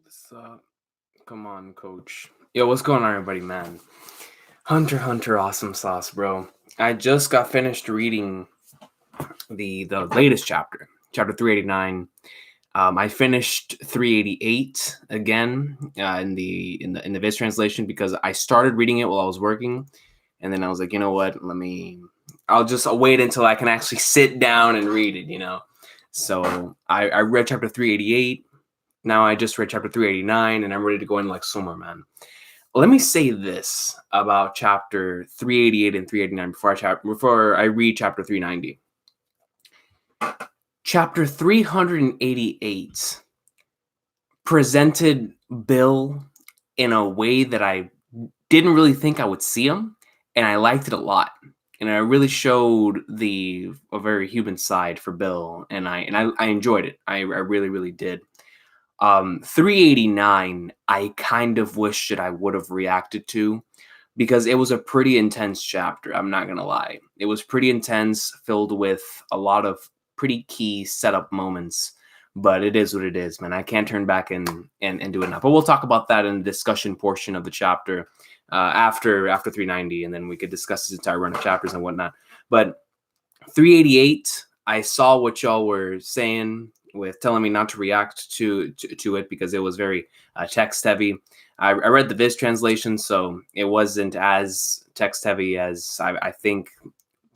What's up? Come on, coach. Yo, what's going on, everybody, man? Hunter, awesome sauce, bro. I just got finished reading the latest chapter 389. I finished 388 again in the Viz translation because I started reading it while I was working, and then I was like, you know what? I'll just wait until I can actually sit down and read it. So I read chapter 388. Now I just read chapter 389, and I'm ready to go in like summer, man. Let me say this about chapter 388 and 389 before I read chapter 390. Chapter 388 presented Bill in a way that I didn't really think I would see him, and I liked it a lot. And I really showed a very human side for Bill, and I enjoyed it. I really, really did. 389, I kind of wish that I would have reacted to because it was a pretty intense chapter. I'm not going to lie. It was pretty intense, filled with a lot of pretty key setup moments, but it is what it is, man. I can't turn back and do it now. But we'll talk about that in the discussion portion of the chapter after 390, and then we could discuss this entire run of chapters and whatnot. But 388, I saw what y'all were saying with telling me not to react to it because it was very text heavy. I read the Viz translation, so it wasn't as text heavy as I think.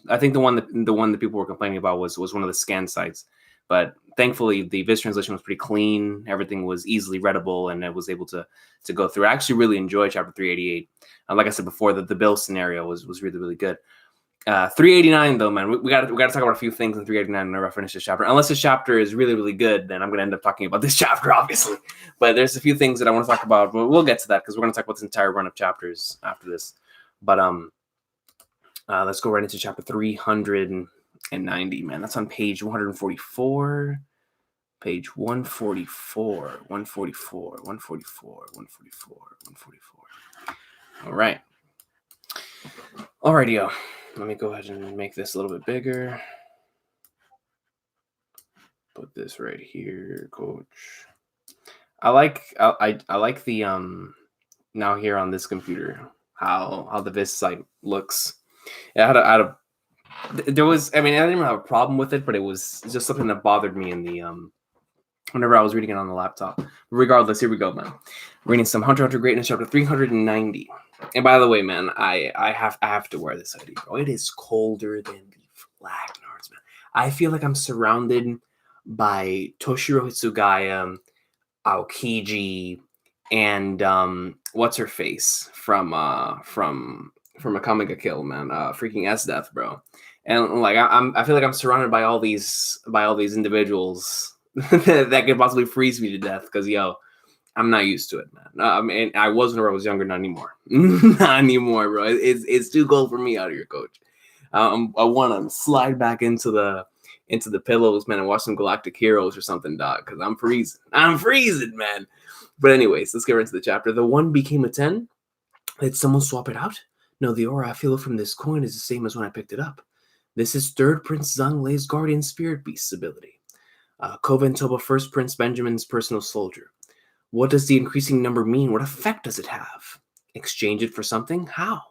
I think the one that people were complaining about was one of the scan sites, but thankfully the Viz translation was pretty clean. Everything was easily readable, and I was able to go through. I actually really enjoyed chapter 388. Like I said before, the Bill scenario was really, really good. 389 though, man, we got to talk about a few things in 389 whenever I finish this chapter. Unless this chapter is really, really good, then I'm going to end up talking about this chapter, obviously. But there's a few things that I want to talk about. But we'll get to that because we're going to talk about this entire run of chapters after this. But let's go right into chapter 390, man. That's on page 144. Page 144, 144, 144, 144, 144. All right. Alrighty, yo. Let me go ahead and make this a little bit bigger. Put this right here, coach. I like the now here on this computer how the Viz site looks. There was, I didn't have a problem with it, but it was just something that bothered me in the whenever I was reading it on the laptop. Regardless, here we go, man. Reading some Hunter Greatness chapter 390. And by the way, man, I have to wear this hoodie, bro. It is colder than the flag nords, man. I feel like I'm surrounded by Toshiro Hitsugaya, Aokiji, and what's her face from Akame ga Kill, man. Freaking S Death, bro. And like I feel like I'm surrounded by all these individuals that could possibly freeze me to death because I'm not used to it, man. I was when I was younger, not anymore. Not anymore, bro. It's too cold for me out here, coach. I want to slide back into the pillows, man, and watch some Galactic Heroes or something, dog, because I'm freezing. I'm freezing, man. But anyways, let's get right into the chapter. The 1 became a 10. Did someone swap it out? No, the aura I feel from this coin is the same as when I picked it up. This is 3rd Prince Zhang Lei's Guardian Spirit Beast's ability. Koven Toba 1st Prince Benjamin's personal soldier. What does the increasing number mean? What effect does it have? Exchange it for something? How?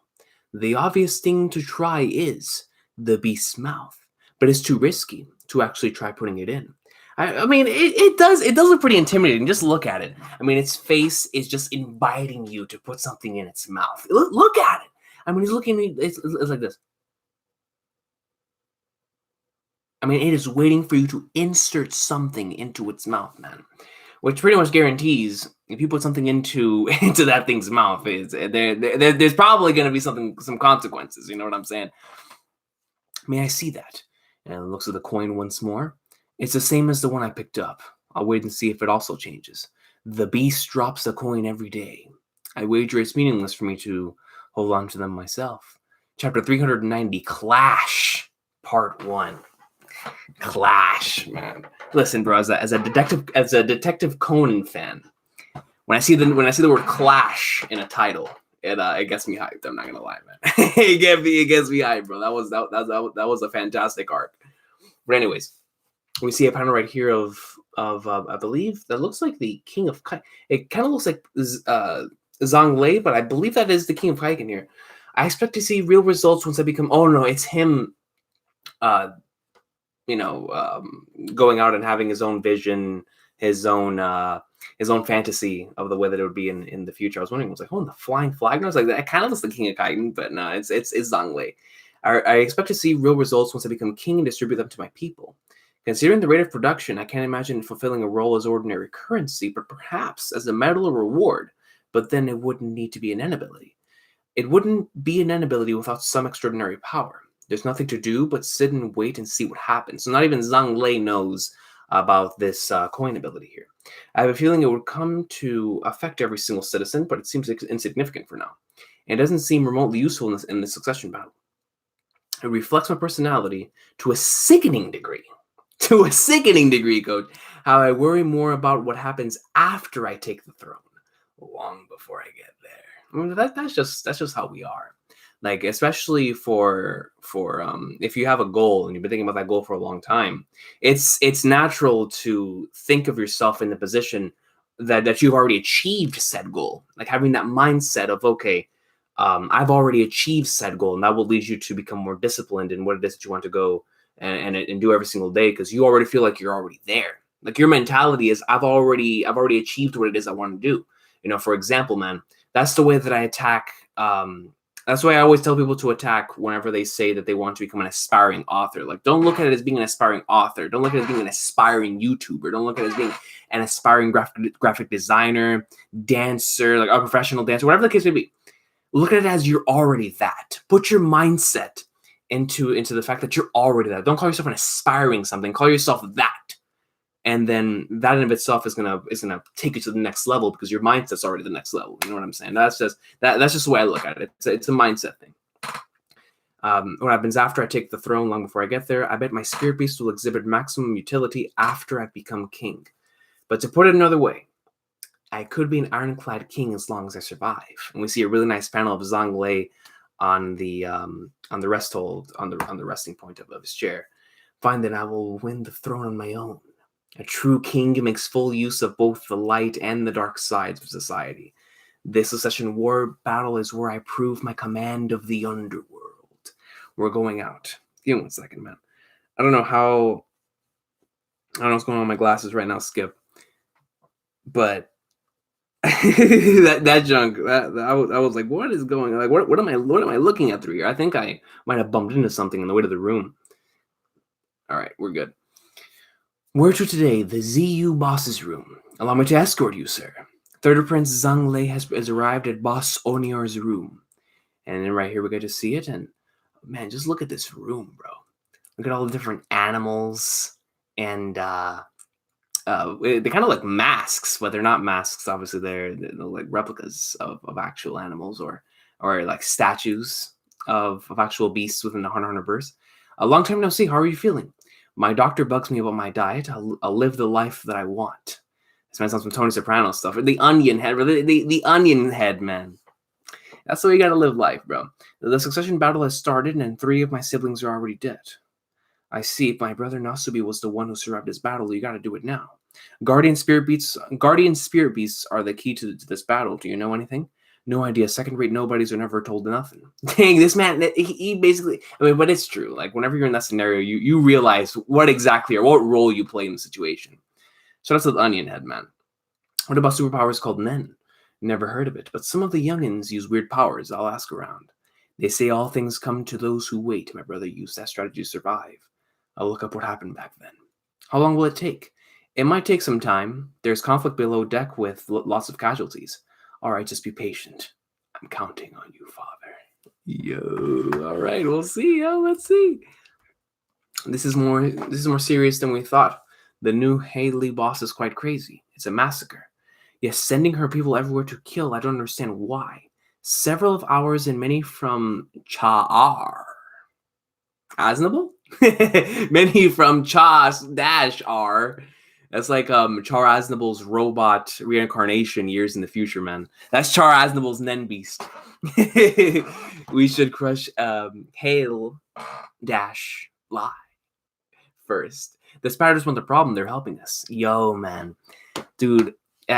The obvious thing to try is the beast's mouth, but it's too risky to actually try putting it in. It does look pretty intimidating. Just look at it. Its face is just inviting you to put something in its mouth. Look at it. He's looking at me. It's like this. It is waiting for you to insert something into its mouth, man. Which pretty much guarantees if you put something into that thing's mouth, there's probably going to be some consequences. You know what I'm saying? I see that. And it looks at the coin once more. It's the same as the one I picked up. I'll wait and see if it also changes. The beast drops a coin every day. I wager it's meaningless for me to hold on to them myself. Chapter 390, Clash, Part 1. Clash, man. Listen, bro, as a Detective Conan fan, when I see the word Clash in a title, it gets me hyped. I'm not gonna lie, man. it gets me hyped, bro. That was a fantastic arc. But anyways, we see a panel right here of I believe that looks like the King of Kai. It kind of looks like Zhang Lei, but I believe that is the King of Kaiken here. I expect to see real results once I become. Oh no, it's him. Uh, going out and having his own vision, his own fantasy of the way that it would be in the future. I was wondering, I was like, oh, and the flying flag. And I was like, that kind of looks like King of Kaiken, but no, it's Zhang Lei. I expect to see real results once I become king and distribute them to my people. Considering the rate of production, I can't imagine fulfilling a role as ordinary currency, but perhaps as a medal or reward. But then it wouldn't need to be an inability. It wouldn't be an inability without some extraordinary power. There's nothing to do but sit and wait and see what happens. So not even Zhang Lei knows about this coin ability here. I have a feeling it would come to affect every single citizen, but it seems insignificant for now. And it doesn't seem remotely useful in this succession battle. It reflects my personality to a sickening degree. To a sickening degree, Coach. How I worry more about what happens after I take the throne, long before I get there. I mean, that's just how we are. Like, especially for if you have a goal and you've been thinking about that goal for a long time, it's natural to think of yourself in the position that you've already achieved said goal. Like having that mindset of, okay, I've already achieved said goal, and that will lead you to become more disciplined in what it is that you want to go and do every single day, because you already feel like you're already there. Like your mentality is, I've already achieved what it is I want to do. For example, man, that's the way that I attack. That's why I always tell people to attack whenever they say that they want to become an aspiring author. Like, don't look at it as being an aspiring author. Don't look at it as being an aspiring YouTuber. Don't look at it as being an aspiring graphic designer, dancer, like a professional dancer, whatever the case may be. Look at it as you're already that. Put your mindset into the fact that you're already that. Don't call yourself an aspiring something. Call yourself that. And then that in of itself is gonna take you to the next level, because your mindset's already the next level. You know what I'm saying? That's just the way I look at it. It's a mindset thing. What happens after I take the throne, long before I get there, I bet my spirit beast will exhibit maximum utility after I've become king. But to put it another way, I could be an ironclad king as long as I survive. And we see a really nice panel of Zhang Lei on the rest hold, on the resting point of his chair. Find that I will win the throne on my own. A true king makes full use of both the light and the dark sides of society. This succession war battle is where I prove my command of the underworld. We're going out. Give me 1 second, man. I don't know what's going on with my glasses right now, Skip. But that junk, I was like, what is going on? Like, what am I looking at through here? I think I might have bumped into something on the way to the room. All right, we're good. Word to today, the ZU boss's room. Allow me to escort you, sir. Third Prince Zhang Lei has arrived at Boss Oniar's room. And then right here we get to see it, and man, just look at this room, bro. Look at all the different animals, and they kind of like masks, but they're not masks. Obviously, they're like replicas of actual animals, or like statues of actual beasts within the Hunter x Hunterverse. A long time no see. How are you feeling? My doctor bugs me about my diet. I'll live the life that I want. This man sounds some Tony Soprano stuff. Or the onion head, the onion head, man. That's the way you gotta live life, bro. The succession battle has started, and 3 of my siblings are already dead. I see. My brother Nasubi was the one who survived this battle. You gotta do it now. Guardian spirit beasts are the key to this battle. Do you know anything? No idea. Second-rate nobodies are never told nothing. Dang, this man, he basically, I mean, but it's true. Like, whenever you're in that scenario, you realize what exactly or what role you play in the situation. Shout out to the onion head, man. What about superpowers called Nen? Never heard of it, but some of the youngins use weird powers. I'll ask around. They say all things come to those who wait. My brother used that strategy to survive. I'll look up what happened back then. How long will it take? It might take some time. There's conflict below deck with lots of casualties. All right, just be patient. I'm counting on you, Father. Yo, all right, we'll see. Let's see. This is more serious than we thought. The new Haley boss is quite crazy. It's a massacre. Yes, sending her people everywhere to kill. I don't understand why. Several of ours and many from Char. Aznable? Many from Char-R. That's like Char Aznable's robot reincarnation years in the future, man. That's Char Aznable's Nen Beast. We should crush Hail Dash Lie first. The spiders weren't the problem. They're helping us. Yo, man. Dude,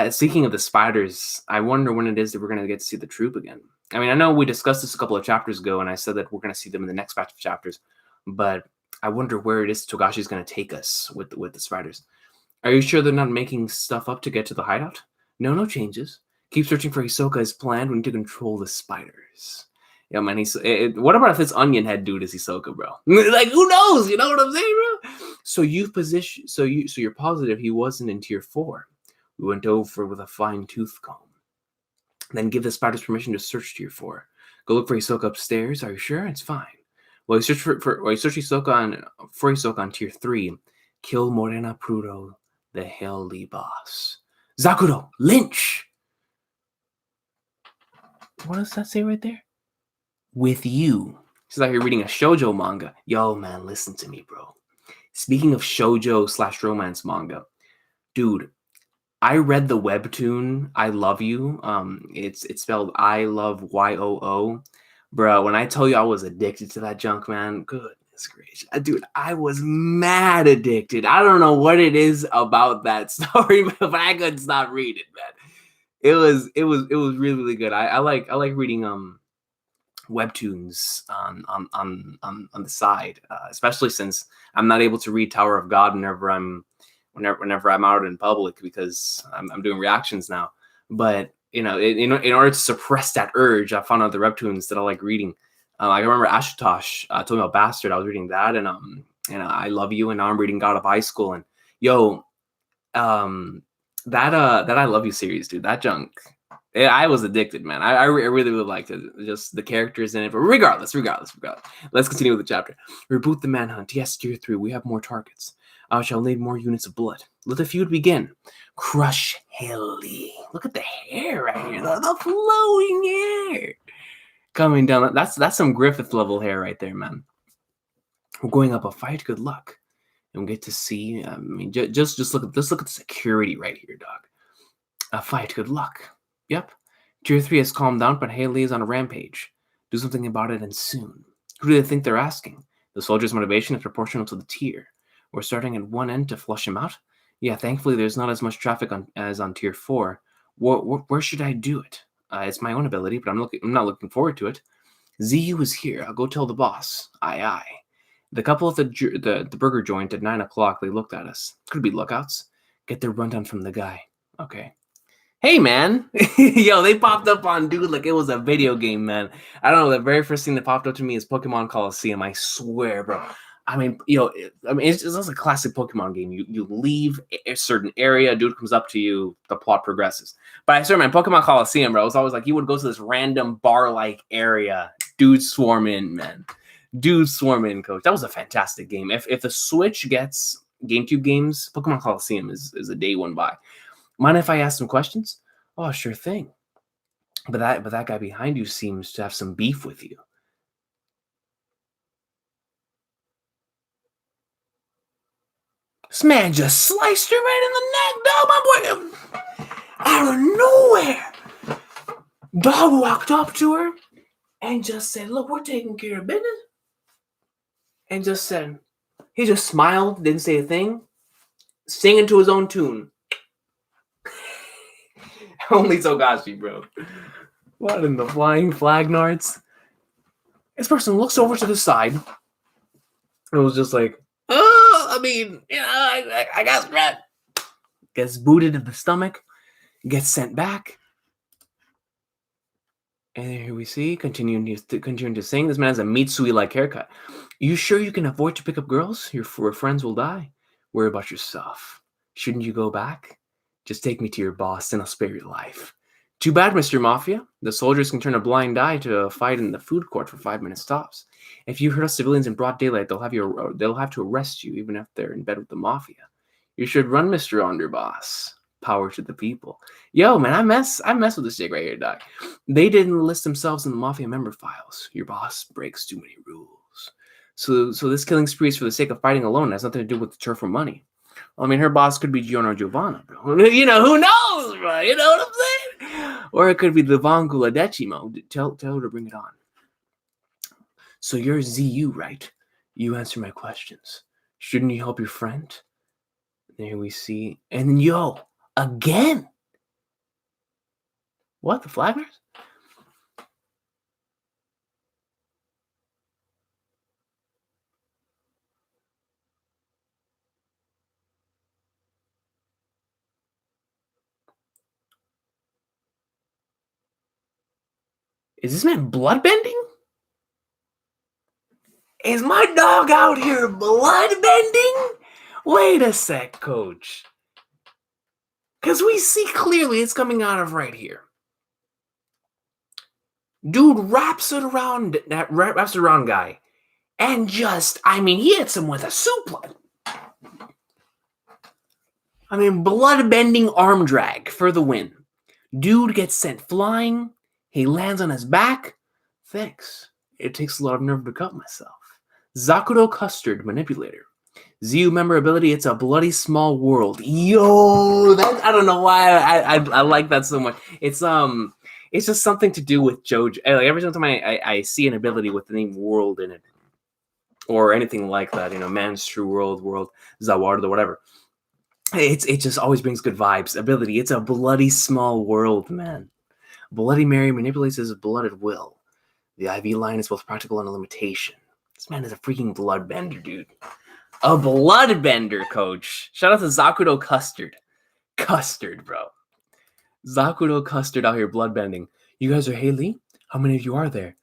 speaking of the spiders, I wonder when it is that we're going to get to see the troop again. I mean, I know we discussed this a couple of chapters ago, and I said that we're going to see them in the next batch of chapters, but I wonder where it is Togashi's going to take us with the spiders. Are you sure they're not making stuff up to get to the hideout? No changes. Keep searching for Hisoka as planned. We need to control the spiders. Yeah, man. What about if this onion head dude is Hisoka, bro? Like, who knows? You know what I'm saying, bro? So you're positive he wasn't in tier 4. We went over with a fine-tooth comb. Then give the spiders permission to search tier 4. Go look for Hisoka upstairs. Are you sure? It's fine. Well, you search for Hisoka on tier 3. Kill Morena Prudo, the Helly boss. Zakuro, lynch! What does that say right there? With you. It's like you're reading a shoujo manga. Yo, man, listen to me, bro. Speaking of shoujo/romance manga, dude, I read the webtoon I Love You. It's spelled I Love YOO. Bro, when I tell you I was addicted to that junk, man, goodness gracious. Dude, I was mad addicted. I don't know what it is about that story, but I couldn't stop reading, man. It was really, really good. I like reading webtoons on the side, especially since I'm not able to read Tower of God whenever I'm out in public because I'm doing reactions now. But in order to suppress that urge, I found out the webtoons that I like reading. I remember Ashutosh told me about Bastard. I was reading that, and I Love You, and now I'm reading God of High School. And yo, that I Love You series, dude, that junk. I was addicted, man. I really liked it. Just the characters in it. But regardless. Let's continue with the chapter. Reboot the manhunt. Yes, tier 3. We have more targets. I shall need more units of blood. Let the feud begin. Crush Helly. Look at the hair right here. The flowing hair. Coming down. That's some Griffith level hair right there, man. We're going up a fight. Good luck. And we get to see. I mean, just look at the security right here, dog. A fight. Good luck. Yep. Tier 3 has calmed down, but Haley is on a rampage. Do something about it and soon. Who do they think they're asking? The soldier's motivation is proportional to the tier. We're starting at one end to flush him out? Yeah, thankfully there's not as much traffic as on tier 4. Where should I do it? It's my own ability, but I'm not looking forward to it. ZU is here. I'll go tell the boss. Aye. The couple at the burger joint at 9 o'clock, they looked at us. Could be lookouts. Get their rundown from the guy. Okay. Hey, man. Yo, they popped up on dude like it was a video game, man. I don't know. The very first thing that popped up to me is Pokemon Coliseum. I swear, bro. I mean, it's just a classic Pokemon game. You leave a certain area, a dude comes up to you, the plot progresses. But I swear, man, Pokemon Coliseum, bro, it was always like you would go to this random bar-like area. Dudes swarm in, man. Dudes swarm in, coach. That was a fantastic game. If the Switch gets GameCube games, Pokemon Coliseum is a day one buy. Mind if I ask some questions? Oh, sure thing. But that guy behind you seems to have some beef with you. This man just sliced her right in the neck, dog, my boy. Out of nowhere. Dog walked up to her and just said, look, we're taking care of business. And just said, he just smiled, didn't say a thing, singing to his own tune. Only Togashi, bro. What in the flying flag nards? This person looks over to the side and was just like, I mean, I got strapped. Gets booted in the stomach, gets sent back. And here we see, continuing to sing. This man has a Mitsui-like haircut. You sure you can afford to pick up girls? Your friends will die. Worry about yourself. Shouldn't you go back? Just take me to your boss and I'll spare your life. Too bad, Mr. Mafia. The soldiers can turn a blind eye to a fight in the food court for 5-minute stops. If you hurt civilians in broad daylight, they'll have to arrest you, even if they're in bed with the Mafia. You should run, Mr. Underboss. Power to the people. Yo, man, I mess with this chick right here, doc. They didn't list themselves in the Mafia member files. Your boss breaks too many rules. So this killing spree is for the sake of fighting alone. It has nothing to do with the turf or money. I mean, her boss could be Giorno Giovanna, bro. You know, who knows, bro? You know what I'm saying? Or it could be the Vongula Decimo. Tell her to bring it on. So you're ZU, right? You answer my questions. Shouldn't you help your friend? There we see. And then, yo, again. What? The Flaggers? Is this man bloodbending? Is my dog out here bloodbending? Wait a sec, coach. Because we see clearly it's coming out of right here. Dude wraps it around guy. And just, I mean, he hits him with a suplex. I mean, blood-bending arm drag for the win. Dude gets sent flying. He lands on his back. Thanks. It takes a lot of nerve to cut myself. Zakuro Custard Manipulator. ZU member ability, it's a bloody small world. Yo, I don't know why I like that so much. It's just something to do with JoJo. Like every single time I see an ability with the name world in it, or anything like that, Man's True World, Zawardo, whatever. It just always brings good vibes. Ability, it's a bloody small world, man. Bloody Mary manipulates his blood at will. The IV line is both practical and a limitation. This man is a freaking bloodbender, dude. A bloodbender, coach. Shout out to Zakuro Custard. Custard, bro. Zakuro Custard out here bloodbending. You guys are Haley? How many of you are there?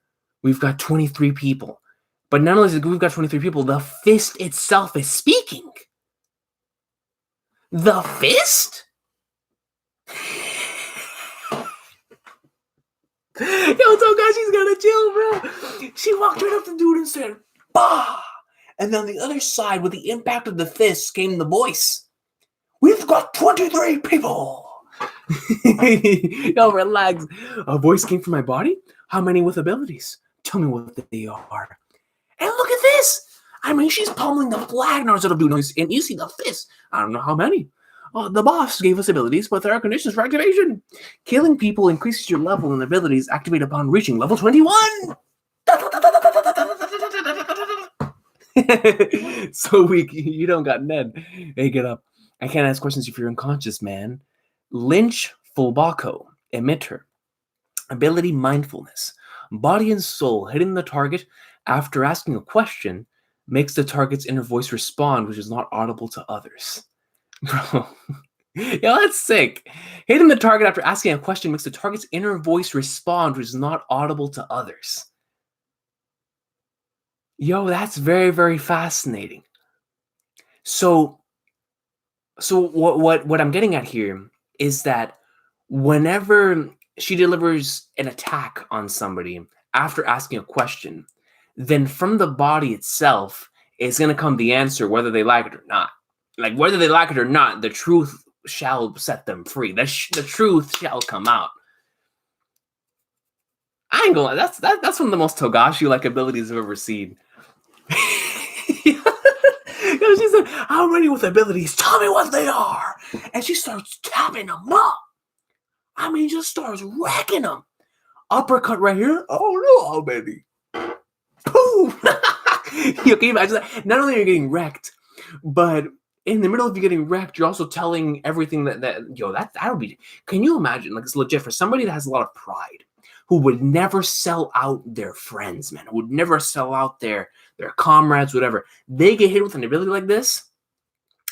We've got 23 people. But not only is we've got 23 people, the fist itself is speaking. The fist? Yo, Togashi's gotta chill, bro. She walked right up to the dude and said, bah! And then on the other side, with the impact of the fist, came the voice. We've got 23 people. Yo, relax. A voice came from my body? How many with abilities? Tell me what they are. And look at this. I mean, she's pummeling the Flagnars that'll do noise. And you see the fist. I don't know how many. The boss gave us abilities, but there are conditions for activation. Killing people increases your level and abilities activate upon reaching level 21. So weak. You don't got Ned. Hey, get up. I can't ask questions if you're unconscious, man. Lynch Fulbako. Emitter. Ability mindfulness. Body and soul hitting the target after asking a question makes the target's inner voice respond, which is not audible to others. Bro. Yo, that's sick. Hitting the target after asking a question makes the target's inner voice respond, which is not audible to others. Yo, that's very, very fascinating. So what I'm getting at here is that whenever she delivers an attack on somebody after asking a question, then from the body itself is going to come the answer whether they like it or not. Like, whether they like it or not, the truth shall set them free. The truth shall come out. I ain't gonna lie, that's one of the most Togashi-like abilities I've ever seen. She said, how many with abilities? Tell me what they are. And she starts tapping them up. I mean, just starts wrecking them. Uppercut right here. Oh, no, how many? Boom. You can imagine that? Not only are you getting wrecked, but in the middle of you getting wrecked, you're also telling everything that would be. Can you imagine? Like, it's legit for somebody that has a lot of pride, who would never sell out their friends, man, who would never sell out their comrades, whatever. They get hit with an ability like this,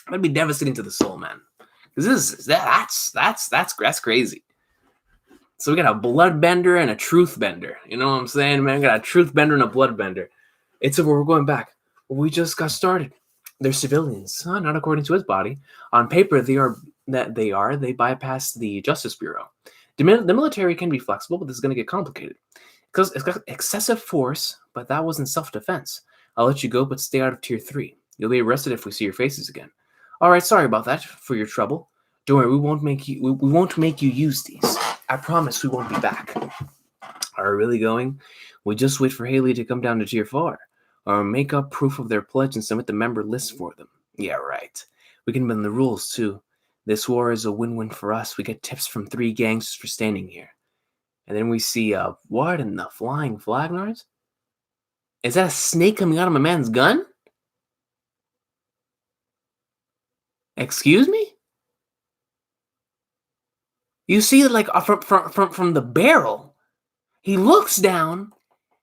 that'd be devastating to the soul, man. Because that's crazy. So we got a bloodbender and a truth bender. You know what I'm saying, man? We got a truth bender and a bloodbender. It's over. We're going back. We just got started. They're civilians, not according to his body. On paper, they bypass the Justice Bureau. The military can be flexible, but this is going to get complicated. Because it's got excessive force, but that wasn't self-defense. I'll let you go, but stay out of Tier 3. You'll be arrested if we see your faces again. All right, sorry about that, for your trouble. Don't worry, we won't make you use these. I promise we won't be back. Are we really going? We just wait for Haley to come down to Tier 4. Or make up proof of their pledge and submit the member list for them. Yeah, right. We can bend the rules, too. This war is a win-win for us. We get tips from 3 gangsters for standing here. And then we see, what in the flying Flagnars? Is that a snake coming out of my man's gun? Excuse me? You see, like, from the barrel, he looks down,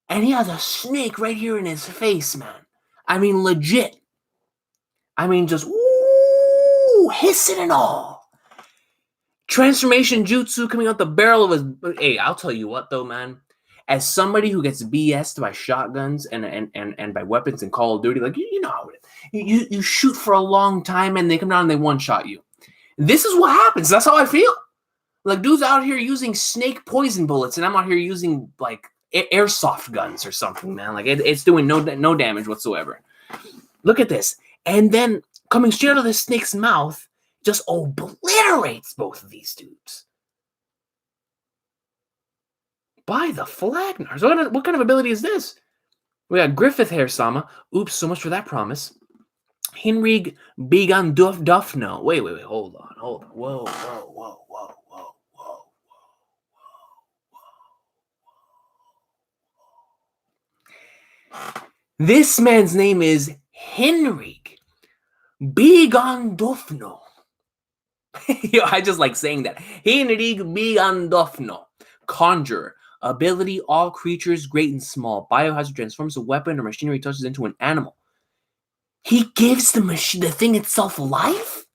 and he has a snake right here in his face, man. I mean, legit. I mean, just, ooh, hissing and all. Transformation jutsu coming out the barrel of his... Hey, I'll tell you what, though, man. As somebody who gets BS'd by shotguns and by weapons in Call of Duty, like, you know how it is. You shoot for a long time, and they come down and they one-shot you. This is what happens. That's how I feel. Like, dude's out here using snake poison bullets, and I'm out here using, like, airsoft guns or something, man. Like, it's doing no damage whatsoever. Look at this. And then, coming straight out of the snake's mouth, just obliterates both of these dudes. By the Flagnars. What kind of ability is this? We got Griffith Hair Sama. Oops, so much for that promise. Hinrig Bigan Dufno. Wait. Hold on. Whoa. This man's name is Hinrig Bigan Dufno. I just like saying that. Hinrig Bigan Dufno. Conjurer. Ability, all creatures, great and small. Biohazard transforms a weapon or machinery touches into an animal. He gives the thing itself life?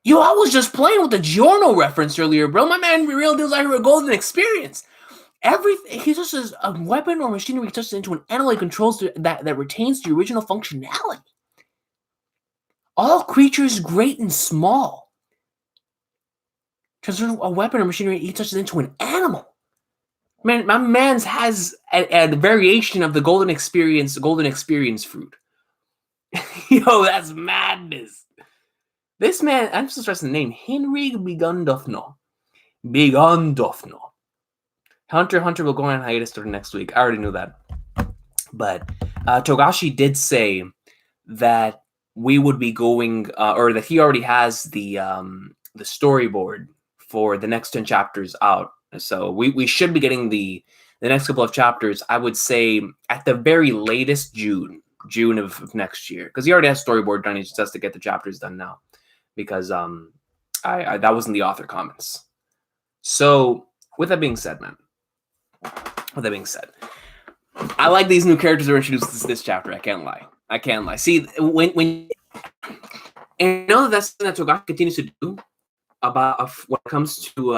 Yo, I was just playing with the Giorno reference earlier, bro. My man Real Deals out here with Golden Experience. Everything, he touches a weapon or machinery touches into an animal he controls that retains the original functionality. All creatures, great and small. Transform a weapon or machinery he touches into an animal. Man, my man's has a variation of the Golden Experience fruit. Yo, that's madness. This man, I'm just stressing the name, Hinrig Bigandofno. Hunter will go on hiatus for next week. I already knew that. But Togashi did say that we would be going, or that he already has the storyboard for the next 10 chapters out. So we should be getting the next couple of chapters, I would say, at the very latest June of next year. Because he already has storyboard done. He just has to get the chapters done now. Because I that wasn't the author comments. So with that being said, man. I like these new characters that were introduced this chapter. I can't lie. See, when and I know that's something that Togashi continues to do about when it comes to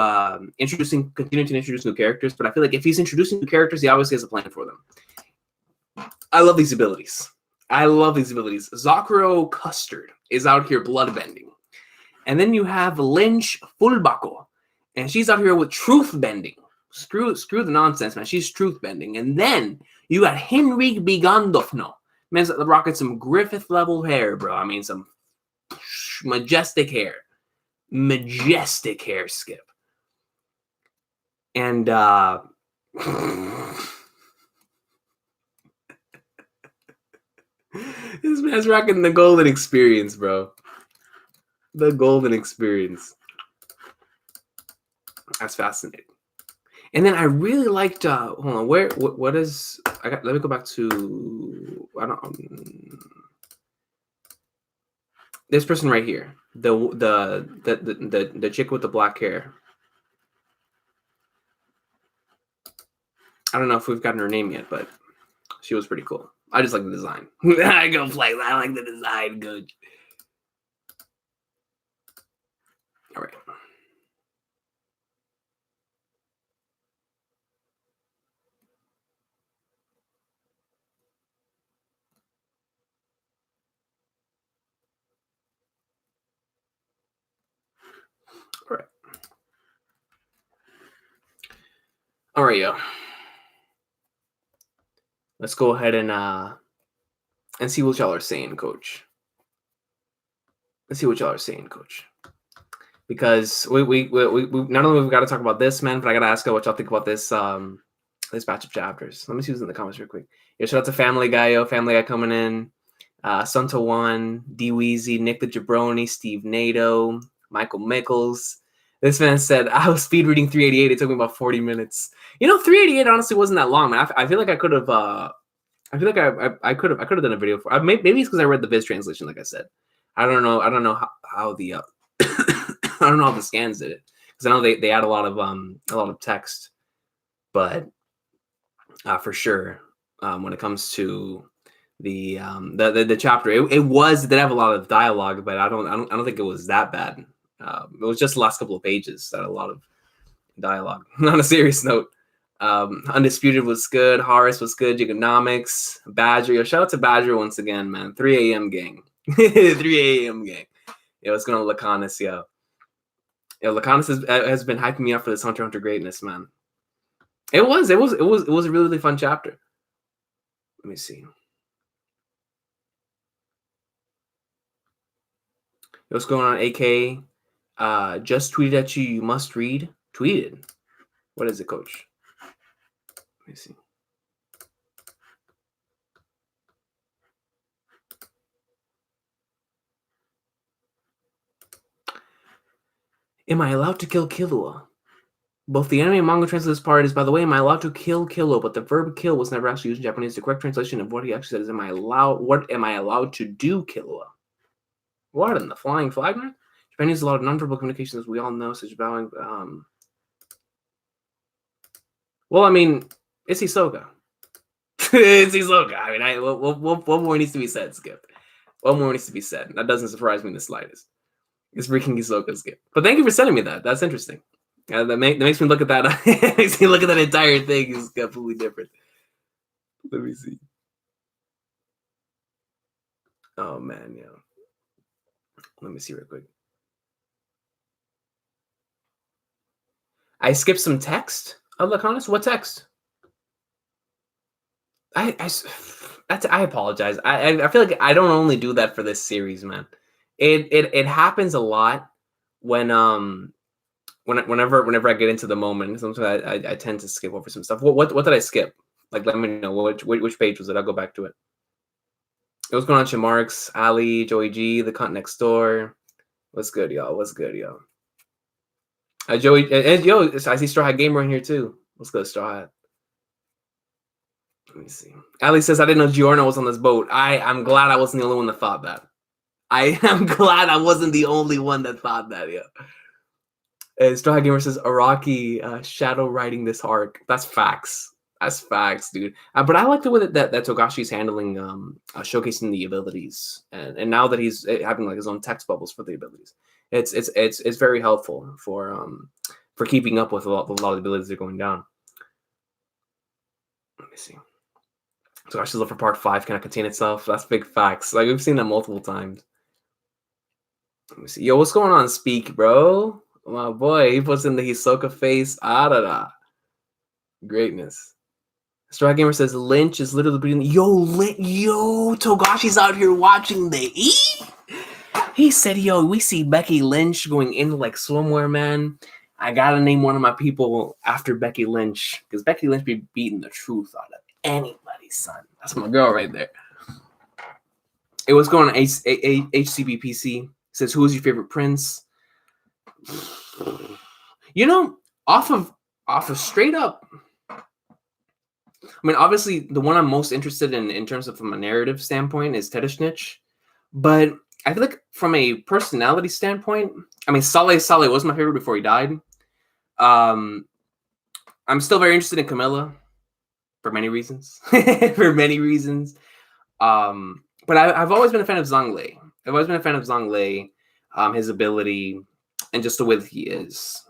continuing to introduce new characters. But I feel like if he's introducing new characters, he obviously has a plan for them. I love these abilities. Zakuro Custard is out here bloodbending. And then you have Lynch Fulbako. And she's out here with truth bending. Screw the nonsense, man. She's truth bending. And then you got Hinrig Bigandofno. Man's rocking some Griffith level hair, bro. I mean, some majestic hair. Skip. And this man's rocking the Golden Experience, bro. The Golden Experience. That's fascinating. And then I really liked hold on, what is let me go back to this person right here. The chick with the black hair. I don't know if we've gotten her name yet, but she was pretty cool. I just like the design. I go flex. I like the design. Good. All right. All right, yo. Let's go ahead and see what y'all are saying, Coach. Because we not only we've got to talk about this, man, but I gotta ask you what y'all think about this this batch of chapters. Let me see who's in the comments real quick. Yeah, shout out to Family Guy, yo. Family Guy coming in. Sunta One, D Weezy, Nick the Jabroni, Steve Nato, Michael Mickles. This man said, I was speed reading 388. It took me about 40 minutes. You know, 388 honestly wasn't that long, man. I feel like I could have I feel like I could have done a video for. Maybe it's because I read the Viz translation. Like I said, I don't know. I don't know how the I don't know how the scans did it, because I know they add a lot of text, but for sure, when it comes to the chapter, it did have a lot of dialogue, but I don't think it was that bad. It was just the last couple of pages that had a lot of dialogue. On a serious note, Undisputed was good. Horus was good. Economics, Badger. Yo, shout out to Badger once again, man. 3 a.m. gang. 3 a.m. gang. Yo, what's going on, Laconis, yo? Yo, Laconis has been hyping me up for this Hunter x Hunter greatness, man. It was a really, really fun chapter. Let me see. What's going on, AK? Just tweeted at you. You must read. Tweeted. What is it, Coach? Let me see. Am I allowed to kill Killua? Both the anime and manga translate this part is, by the way, am I allowed to kill Killua? But the verb kill was never actually used in Japanese. The correct translation of what he actually said is, what am I allowed to do, Killua? What in the flying flag, man? Japan uses a lot of nonverbal communication, as we all know, such as bowing. Well, I mean, it's Hisoka. It's Hisoka. I mean, what more needs to be said, Skip? What more needs to be said? That doesn't surprise me in the slightest. It's freaking Hisoka, Skip. But thank you for sending me that. That's interesting. That makes me look at that. Makes me look at that entire thing is completely different. Let me see. Oh man, yeah. Let me see real quick. I skipped some text. I'll look honest. What text? I apologize. I feel like I don't only do that for this series, man. It happens a lot whenever I get into the moment. Sometimes I tend to skip over some stuff. What did I skip? Like, let me know which page was it. I'll go back to it. What's going on, Shamarks, Ali, Joey G, the cunt next door. What's good, y'all? What's good, y'all? Joey, and yo, I see Straw Hat Gamer in here too. What's good, Straw Hat? Let me see. Ali says, I didn't know Giorno was on this boat. I'm glad I wasn't the only one that thought that. I am glad I wasn't the only one that thought that, yeah. And Straw Hat Gamer says, Araki shadow writing this arc. That's facts. That's facts, dude. But I like the way that Togashi's handling showcasing the abilities, and now that he's having like his own text bubbles for the abilities, it's very helpful for keeping up with a lot of the abilities that are going down. Let me see. Togashi's love for part 5 cannot contain itself. That's big facts. Like, we've seen that multiple times. Let me see. Yo, what's going on? Speak, bro. My boy, he puts in the Hisoka face. Greatness. Strike Gamer says Lynch is literally breathing. Yo, Togashi's out here watching the E. He said, yo, we see Becky Lynch going into like swimwear, man. I gotta name one of my people after Becky Lynch, because Becky Lynch be beating the truth out of anybody, son. That's my girl right there. It was going on HCBPC. Says, who is your favorite prince? You know, off of straight up. I mean, obviously, the one I'm most interested in terms of from a narrative standpoint is Tedesnich. But I feel like from a personality standpoint, I mean, Saleh was my favorite before he died. I'm still very interested in Camilla for many reasons. But I've always been a fan of Zhang Lei. I've always been a fan of Zhang Lei, his ability, and just the way that he is.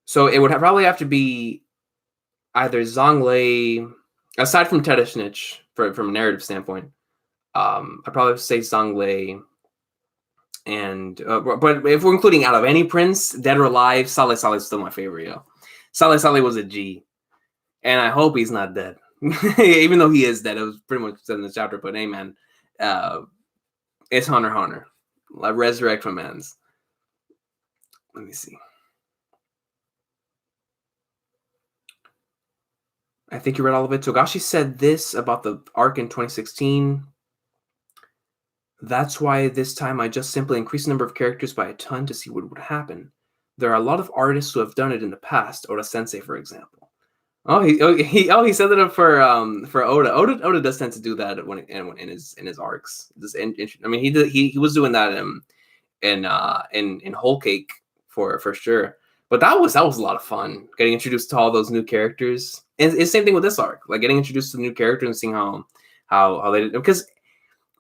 So it would probably have to be either Zhang Lei, aside from Tedesnich, from a narrative standpoint. I'd probably say Zhang Lei. And but if we're including out of any prince, dead or alive, Saleh is still my favorite, yo. Saleh was a G. And I hope he's not dead. Even though he is dead, it was pretty much said in the chapter, but hey, man, it's Hunter x Hunter. Like, resurrect from ends. Let me see. I think you read all of it. Togashi said this about the arc in 2016. That's why this time I just simply increased the number of characters by a ton to see what would happen. There are a lot of artists who have done it in the past, Oda Sensei, for example. He set it up for Oda. Oda does tend to do that when in his arcs. I mean, he was doing that in Whole Cake for sure. But that was a lot of fun getting introduced to all those new characters. And it's the same thing with this arc, like getting introduced to new characters and seeing how they did. Because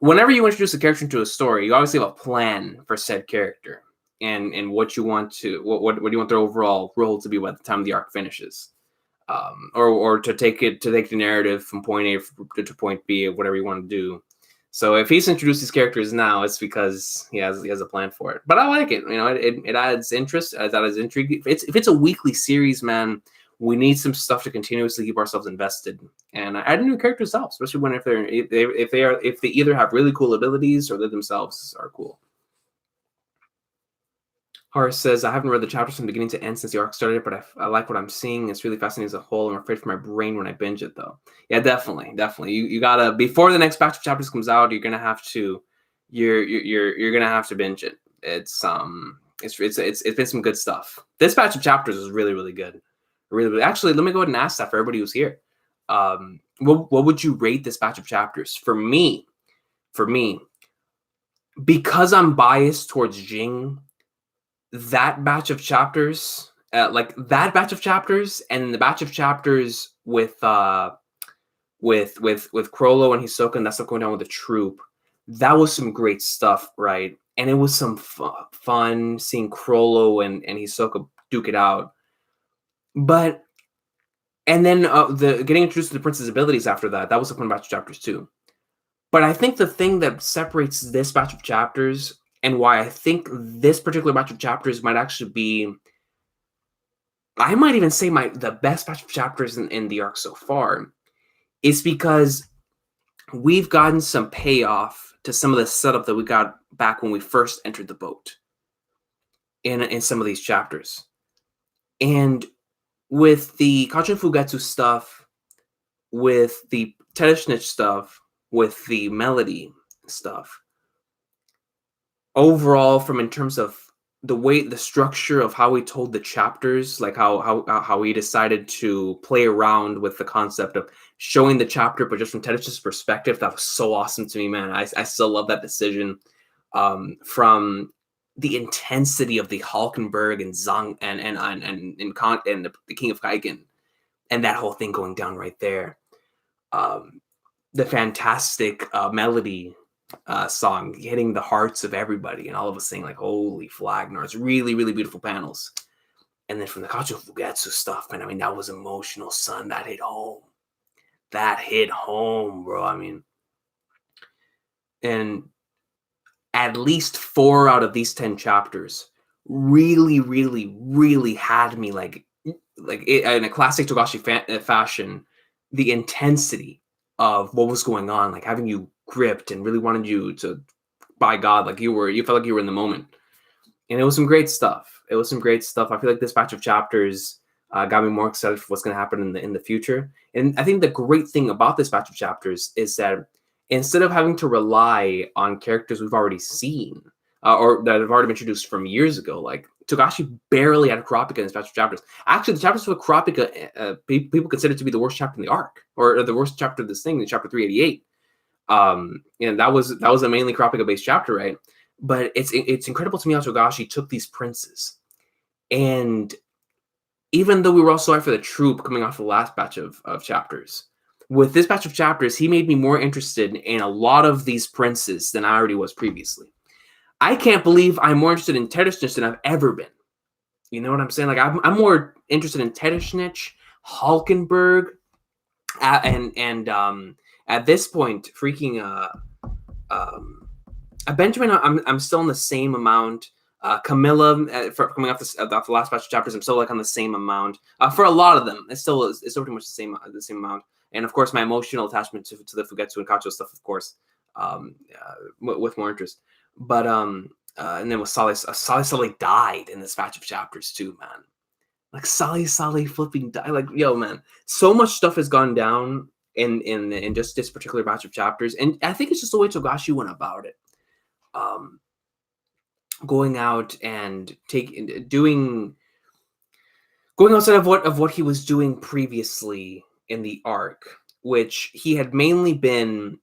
whenever you introduce a character into a story, you obviously have a plan for said character and what you want to what do you want their overall role to be by the time the arc finishes. Or to take the narrative from point A to point B, whatever you want to do. So if he's introduced these characters now, it's because he has a plan for it. But I like it. You know, it adds interest, it adds intrigue. If it's a weekly series, man, we need some stuff to continuously keep ourselves invested. And adding new characters helps, especially if they either have really cool abilities or they themselves are cool. Horace says, I haven't read the chapters from beginning to end since the arc started, but I like what I'm seeing. It's really fascinating as a whole. I'm afraid for my brain when I binge it, though. Yeah, definitely. You gotta, before the next batch of chapters comes out, you're gonna have to binge it. It's been some good stuff. This batch of chapters was really, really good. Really. Actually, let me go ahead and ask that for everybody who's here. What would you rate this batch of chapters? For me, because I'm biased towards Jing, that batch of chapters, and the batch of chapters with Chrollo and Hisoka and that stuff going down with the troop, that was some great stuff, right? And it was some fun seeing Chrollo and Hisoka duke it out. But and then the getting introduced to the prince's abilities after that was a fun batch of chapters too. But I think the thing that separates this batch of chapters and why I think this particular batch of chapters might actually be, I might even say the best batch of chapters in the arc so far, is because we've gotten some payoff to some of the setup that we got back when we first entered the boat in some of these chapters. And with the Kachin Fugetsu stuff, with the Tedesnich stuff, with the Melody stuff, overall, in terms of the structure of how we told the chapters, like how we decided to play around with the concept of showing the chapter, but just from Tedeschich's perspective, that was so awesome to me, man. I still love that decision. From the intensity of the Hulkenberg and Zang and the King of Kaiken, and that whole thing going down right there. The fantastic Melody song hitting the hearts of everybody, and all of us saying like, "Holy Flagnar!" It's really, really beautiful panels. And then from the Kachin Fugetsu stuff, man, I mean, that was emotional, son. That hit home. That hit home, bro. I mean, and at least 4 out of these 10 chapters really, really, really had me like in a classic Togashi fashion, the intensity of what was going on, like having you gripped and really wanted you to, by God, like you felt like you were in the moment. And it was some great stuff. I feel like this batch of chapters got me more excited for what's going to happen in the future. And I think the great thing about this batch of chapters is that instead of having to rely on characters we've already seen or that have already been introduced from years ago, like Togashi barely had Kurapika in this batch of chapters. Actually, the chapters with Kurapika, people consider to be the worst chapter in the arc, or the worst chapter of this thing, in chapter 388. And that was a mainly Kurapika-based chapter, right? But it's incredible to me how Togashi took these princes, and even though we were all sorry for the troop coming off the last batch of chapters, with this batch of chapters, he made me more interested in a lot of these princes than I already was previously. I can't believe I'm more interested in Tedesnich than I've ever been. You know what I'm saying? Like I'm more interested in Tedesnich, Hulkenberg, and at this point, freaking Benjamin, I'm still on the same amount. Camilla, coming off the last batch of chapters, I'm still like on the same amount. For a lot of them, it's still pretty much the same amount. And of course, my emotional attachment to the Fugetsu and Kacho stuff, of course, with more interest. But and then with Sally died in this batch of chapters too, man. Like Sally flipping died. Like, yo, man, so much stuff has gone down in just this particular batch of chapters, and I think it's just the way Togashi went about it. Going out and doing Going outside of what he was doing previously in the arc, which he had mainly been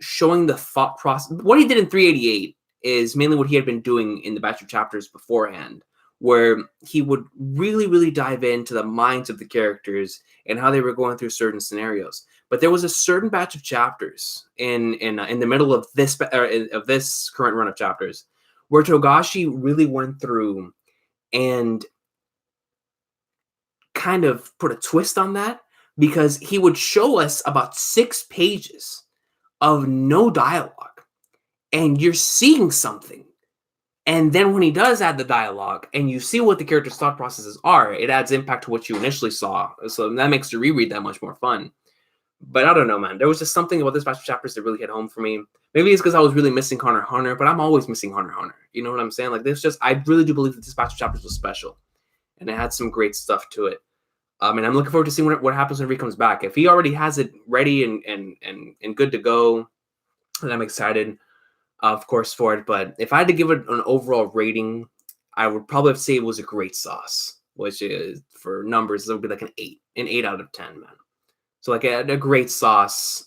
showing the thought process. What he did in 388 is mainly what he had been doing in the batch of chapters beforehand, where he would really, really dive into the minds of the characters and how they were going through certain scenarios. But there was a certain batch of chapters in the middle of this current run of chapters where Togashi really went through and kind of put a twist on that, because he would show us about 6 pages of no dialogue, and you're seeing something. And then when he does add the dialogue and you see what the character's thought processes are, it adds impact to what you initially saw. So that makes the reread that much more fun. But I don't know, man. There was just something about this batch of chapters that really hit home for me. Maybe it's because I was really missing Hunter x Hunter, but I'm always missing Hunter x Hunter. You know what I'm saying? Like, this just, I really do believe that this batch of chapters was special. And it had some great stuff to it. And I'm looking forward to seeing what happens when he comes back. If he already has it ready and good to go, then I'm excited, of course, for it. But if I had to give it an overall rating, I would probably say it was a great sauce, which is, for numbers, it would be like an 8 out of 10, man. So like a great sauce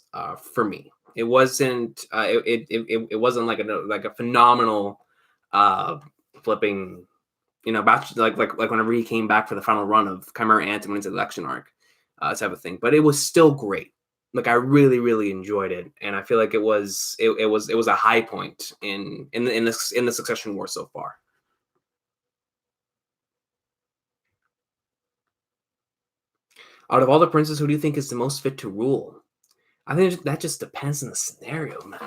for me. It wasn't it wasn't like a phenomenal flipping, batch, like whenever he came back for the final run of Chimera Ant and into the election arc, type of thing. But it was still great. Like, I really, really enjoyed it, and I feel like it was a high point in the Succession War so far. Out of all the princes, who do you think is the most fit to rule? I think that just depends on the scenario, man.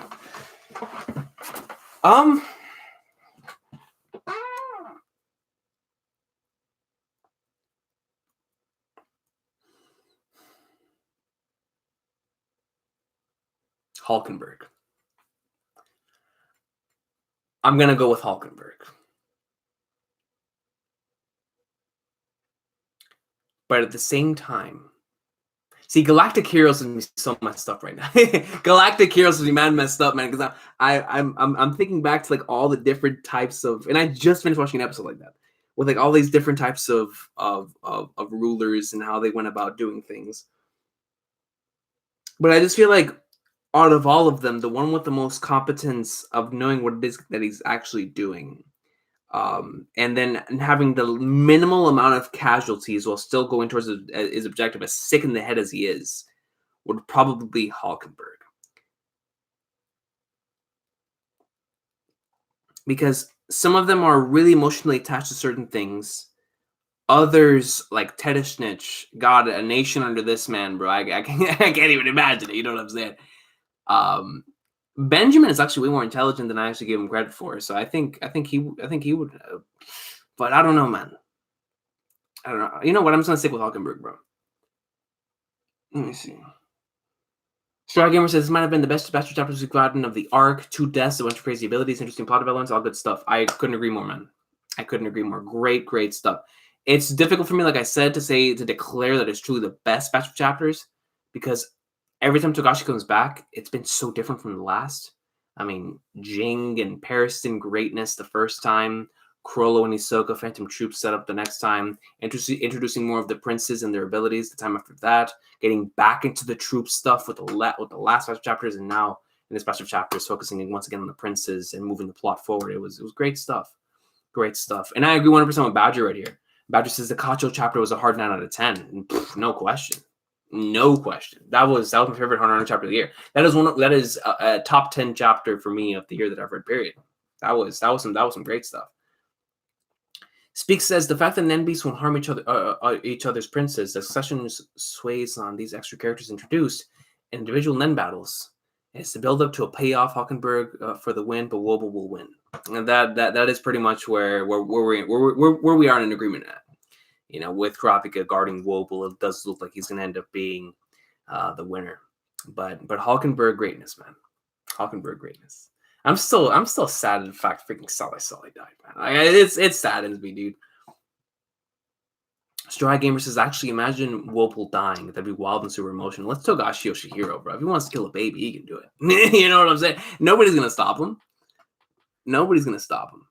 Hulkenberg. I'm gonna go with Hulkenberg. But at the same time, see, Galactic Heroes is so messed up right now. Galactic Heroes is mad messed up, man. Because I'm thinking back to like all the different types of, and I just finished watching an episode like that with like all these different types of rulers and how they went about doing things. But I just feel like out of all of them, the one with the most competence of knowing what it is that he's actually doing, and then having the minimal amount of casualties while still going towards his objective, as sick in the head as he is, would probably be Hulkenberg. Because some of them are really emotionally attached to certain things. Others, like Tedesnich, God, a nation under this man, bro. I can't even imagine it. You know what I'm saying? Benjamin is actually way more intelligent than I actually give him credit for. So I think he would, but I don't know, man. I don't know. You know what? I'm just gonna stick with Hulkenberg, bro. Let me see. Star Gamer says this might have been the best chapters we've gotten of the arc. 2 deaths, a bunch of crazy abilities, interesting plot developments, all good stuff. I couldn't agree more, man. I couldn't agree more. Great stuff. It's difficult for me, like I said, to declare that it's truly the best batch of chapters, because every time Togashi comes back, it's been so different from the last. I mean, Jing and Pariston greatness the first time, Chrollo and Hisoka Phantom Troops set up the next time, introducing more of the princes and their abilities the time after that, getting back into the troop stuff with the last batch of chapters, and now in this batch of chapters focusing once again on the princes and moving the plot forward. It was great stuff. Great stuff. And I agree 100% with Badger right here. Badger says the Kacho chapter was a hard 9 out of 10. And, no question. No question. That was my favorite Hunter chapter of the year. That is a top 10 chapter for me of the year that I've read, period. That was some great stuff. Speak says the fact that Nen beasts won't harm each other's princes, the Succession sways on these extra characters introduced in individual Nen battles. It's the build up to a payoff. Hulkenberg for the win, but Wobble will win. And that is pretty much where we are in agreement at. With Kurapika guarding Wobble, it does look like he's going to end up being the winner. But Hulkenberg greatness, man. Hulkenberg greatness. I'm still sad at the fact freaking Sully died, man. It saddens me, dude. Stray Gamer says, actually, imagine Wobble dying. That'd be wild and super emotional. Let's Togashi Yoshihiro, bro. If he wants to kill a baby, he can do it. You know what I'm saying? Nobody's going to stop him. Nobody's going to stop him.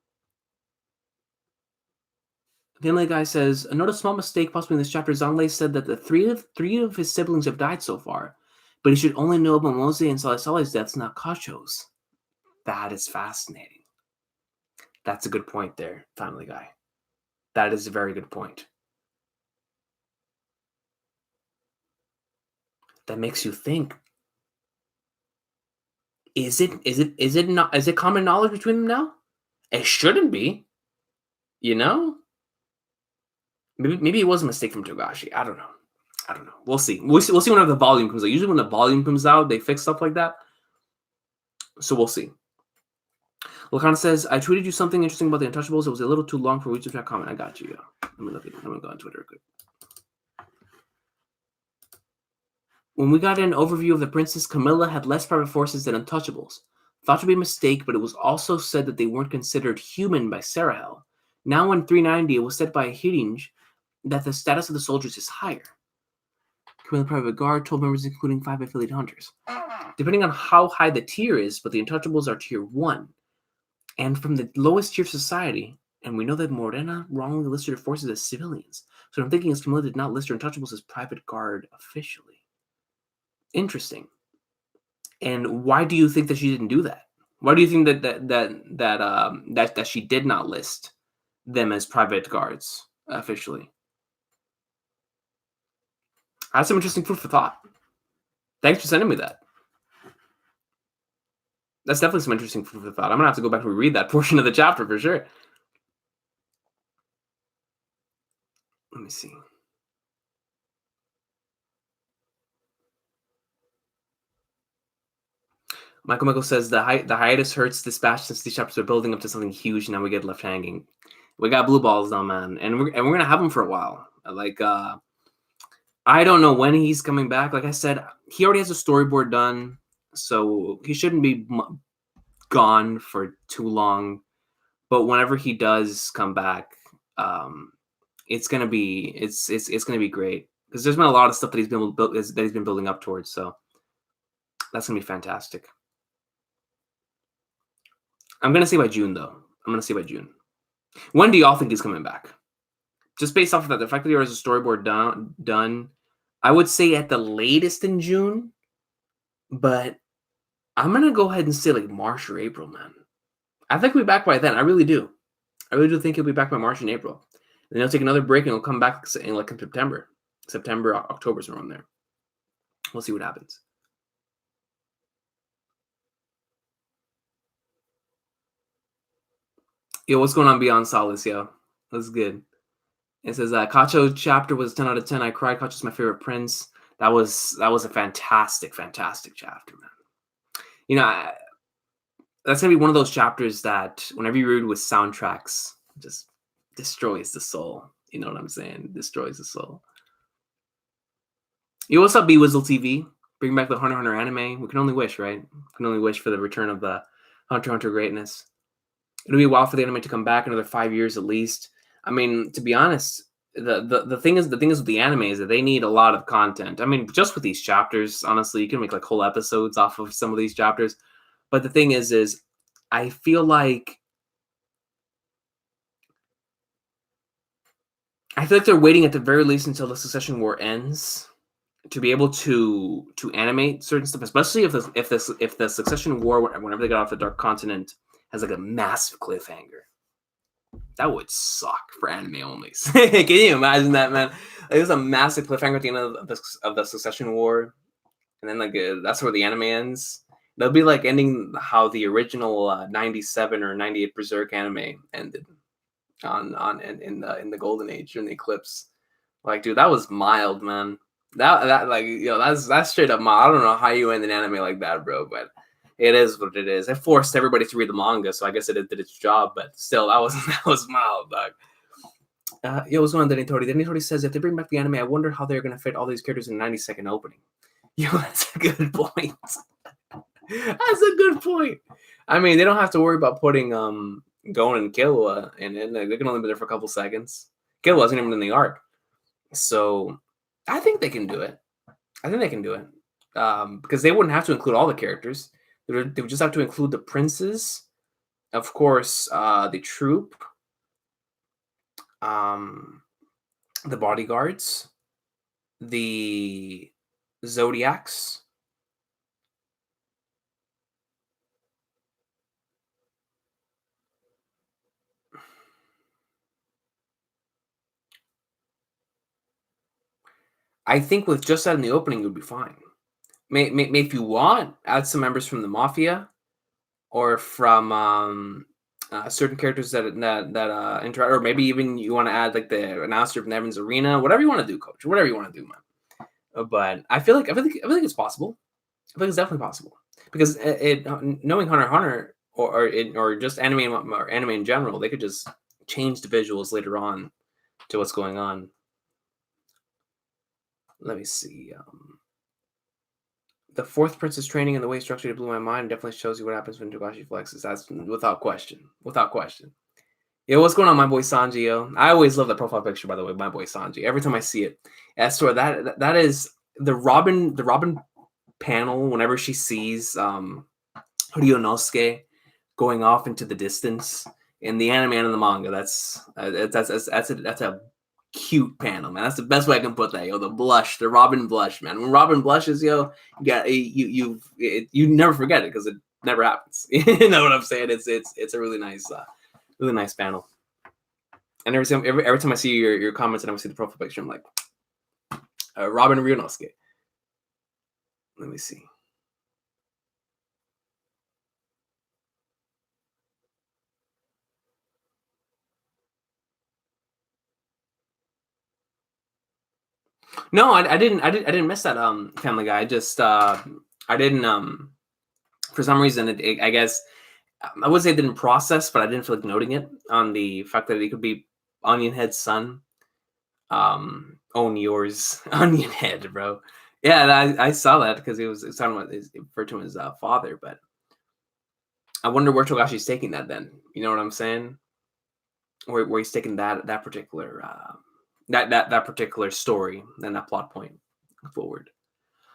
Family Guy says, "Another small mistake possibly in this chapter. Zhang said that the three of his siblings have died so far, but he should only know about Mose and Sali's deaths, not Kacho's." That is fascinating. That's a good point there, Family Guy. That is a very good point. That makes you think. Is it common knowledge between them now? It shouldn't be. You know? Maybe it was a mistake from Togashi. I don't know. We'll see. We'll see whenever the volume comes out. Usually when the volume comes out, they fix stuff like that. So we'll see. Lakana says, "I tweeted you something interesting about the Untouchables. It was a little too long for YouTube to comment." I got you. Let me look at it. Let me go on Twitter real quick. When we got an overview of the Princess, Camilla had less private forces than Untouchables. Thought to be a mistake, but it was also said that they weren't considered human by Sarahel. Now in 390, it was said by Hiringe that the status of the soldiers is higher. Camilla Private Guard, 12 members including 5 affiliate hunters. Depending on how high the tier is, but the Untouchables are tier 1. And from the lowest tier of society, and we know that Morena wrongly listed her forces as civilians. So I'm thinking is Camilla did not list her Untouchables as private guard officially. Interesting. And why do you think that she didn't do that? Why do you think that she did not list them as private guards officially? That's some interesting food for thought. Thanks for sending me that. That's definitely some interesting food for thought. I'm gonna have to go back and reread that portion of the chapter for sure. Let me see. Michael says the hiatus hurts Dispatch since these chapters are building up to something huge. Now we get left hanging. We got blue balls though, man, and we're gonna have them for a while. Like I don't know when he's coming back. Like I said, he already has a storyboard done, so he shouldn't be gone for too long. But whenever he does come back, it's gonna be gonna be great because there's been a lot of stuff that he's been building up towards. So that's gonna be fantastic. I'm gonna say by June though. I'm gonna say by June. When do y'all think he's coming back? Just based off of that, the fact that he has a storyboard done, I would say at the latest in June. But I'm gonna go ahead and say like March or April, man. I think we'll be back by then. I really do. I really do think he'll be back by March and April. Then he'll take another break and he'll come back in like in September, October's around there. We'll see what happens. Yo, what's going on beyond Solace, yo? That's good. It says Kacho chapter was 10 out of 10. I cried. Kacho's my favorite prince. That was a fantastic chapter, man. You know, that's gonna be one of those chapters that whenever you read with soundtracks, just destroys the soul. You know what I'm saying? Destroys the soul. Yo, what's up, B-Wizzle TV? Bring back the Hunter x Hunter anime. We can only wish, right? We can only wish for the return of the Hunter x Hunter greatness. It'll be a while for the anime to come back, another 5 years at least. I mean, to be honest, the thing is with the anime is that they need a lot of content. I mean, just with these chapters, honestly, you can make like whole episodes off of some of these chapters. But the thing is I feel like they're waiting at the very least until the Succession War ends to be able to animate certain stuff, especially if the Succession War, whenever they get off the Dark Continent, has like a massive cliffhanger. That would suck for anime only. Can you imagine that, man? Like, there's a massive cliffhanger at the end of the Succession War, and then like that's where the anime ends. That'll be like ending how the original 97 or 98 Berserk anime ended in the Golden Age during the Eclipse. Like, dude, that was mild, man. That like, yo, that's straight up mild. I don't know how you end an anime like that, bro, but it is what it is. It forced everybody to read the manga, so I guess it did its job. But still, that was mild, dog. Yo, what's going on, Denny Tori? Denny Tori says, if they bring back the anime, I wonder how they're gonna fit all these characters in a 90-second opening. Yo, that's a good point. That's a good point. I mean, they don't have to worry about putting Gon and Killua in it. They can only be there for a couple seconds. Killua wasn't even in the arc, so I think they can do it. Because they wouldn't have to include all the characters. They would just have to include the princes, of course, the troop, the bodyguards, the Zodiacs. I think with just that in the opening, you'd be fine. May if you want, add some members from the Mafia or from certain characters that interact, or maybe even you want to add like the announcer from Evans Arena, whatever you want to do, Coach, whatever you want to do, man. But I feel like it's possible. I think it's definitely possible because knowing Hunter x Hunter or just anime in general, they could just change the visuals later on to what's going on. Let me see. The fourth Prince's training and the way it's structured blew my mind. Definitely shows you what happens when Togashi flexes. That's without question. Without question. Yo, what's going on, my boy Sanji? Yo, I always love that profile picture, by the way, my boy Sanji. Every time I see it, that is the Robin panel. Whenever she sees Ryunosuke going off into the distance in the anime and in the manga, that's a cute panel, man. That's the best way I can put that. Yo, the blush, the Robin blush, man. When Robin blushes, yo, you never forget it because it never happens. You know what I'm saying? It's a really nice panel. And every time I see your comments and I see the profile picture, I'm like, Robin Ryunosuke. Let me see. No, I didn't miss that Family Guy. I just I didn't for some reason I guess I would say it didn't process, but I didn't feel like noting it on the fact that it could be Onion Head's son. Own yours, Onion Head, bro. Yeah, I saw that because it's talking about referred to him as father, but I wonder where Togashi's taking that then. You know what I'm saying? Where he's taking that particular that particular story and that plot point forward.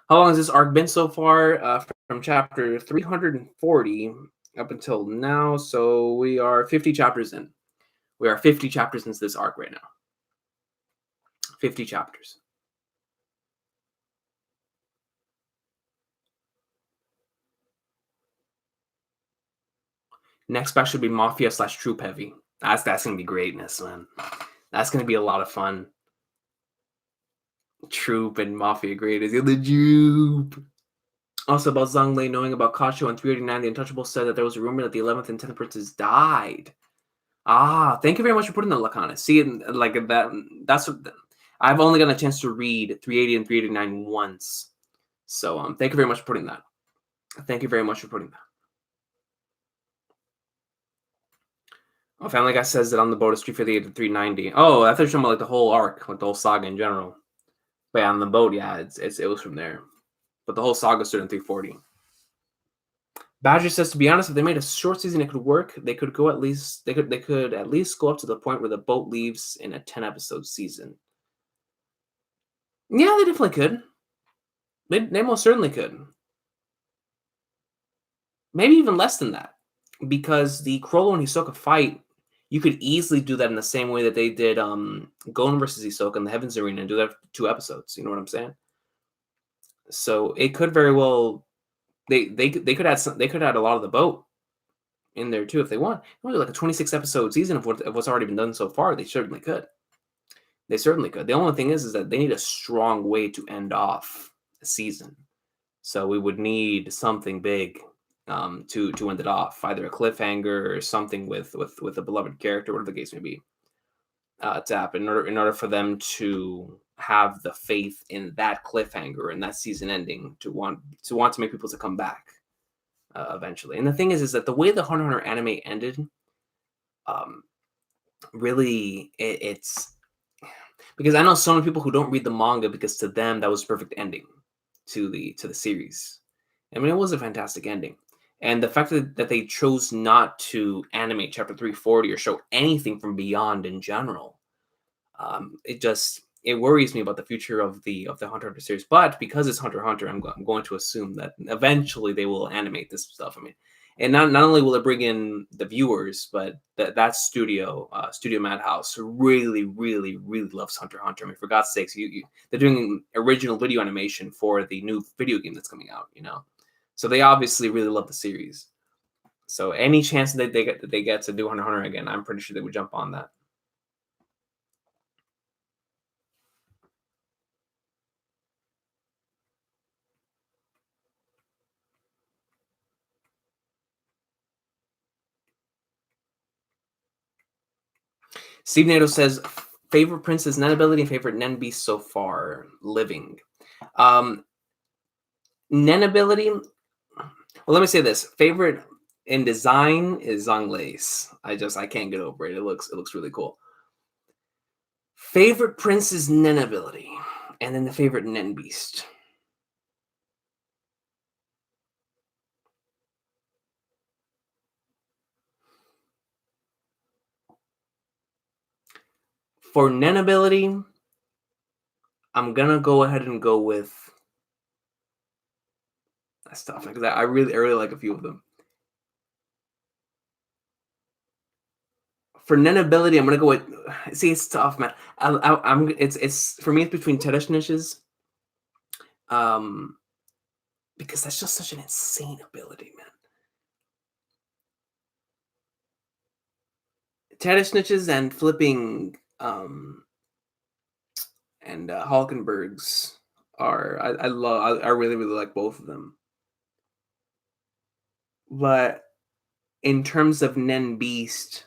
How long has this arc been so far? From chapter 340 up until now, so we are 50 chapters in. We are 50 chapters into this arc right now. 50 chapters. Next batch should be Mafia / Troop Heavy. That's gonna be greatness, man. That's gonna be a lot of fun. Troop and Mafia greatest. The Troop. Also about Zhang knowing about Kacho and 389, the Untouchable said that there was a rumor that the 11th and 10th princes died. Thank you very much for putting the Lacana. See, like that's what I've only gotten a chance to read 380 and 389 once. So thank you very much for putting that. Thank you very much for putting that. Oh, Family Guy says that on the boat is 358 to 390. Oh, I thought you were talking about like the whole arc, like the whole saga in general. But yeah, on the boat, yeah, it was from there. But the whole saga started in 340. Badger says, to be honest, if they made a short season, it could work. They could at least go up to the point where the boat leaves in a 10-episode season. Yeah, they definitely could. They most certainly could. Maybe even less than that, because the Chrollo and Hisoka fight, you could easily do that in the same way that they did Gon versus Hisoka in the Heavens Arena and do that for 2 episodes. You know what I'm saying? So it could very well they could add a lot of the boat in there too if they want. Only like a 26 episode season of what's already been done so far. They certainly could. They certainly could. The only thing is that they need a strong way to end off a season. So we would need something big to end it off, either a cliffhanger or something with a beloved character, whatever the case may be, to happen in order for them to have the faith in that cliffhanger and that season ending to want to make people to come back eventually. And the thing is that the way the Hunter x Hunter anime ended, really it's because I know so many people who don't read the manga because to them that was a perfect ending to the series. I mean, it was a fantastic ending. And the fact that they chose not to animate chapter 340 or show anything from Beyond in general, it worries me about the future of the Hunter x Hunter series. But because it's Hunter x Hunter, I'm going to assume that eventually they will animate this stuff. I mean, And not only will it bring in the viewers, but that studio, Studio Madhouse, really, really, really loves Hunter x Hunter. I mean, for God's sakes, they're doing original video animation for the new video game that's coming out. So they obviously really love the series. So any chance that they get to do Hunter x Hunter again, I'm pretty sure they would jump on that. Steve Nato says, favorite princess Nen ability and favorite Nen beast so far living. Nen ability. Well, let me say this: favorite in design is Zhonglei's. I can't get over it. It looks really cool. Favorite princess Nen ability, and then the favorite Nen beast. For Nen ability, I'm gonna go ahead and go with. That's tough because I really like a few of them. For Nen ability, I'm gonna go with. See, it's tough, man. It's for me. It's between Tedesnich's, because that's just such an insane ability, man. Tedesnich's and flipping, and Hulkenberg's are I really like both of them. But in terms of Nen Beast,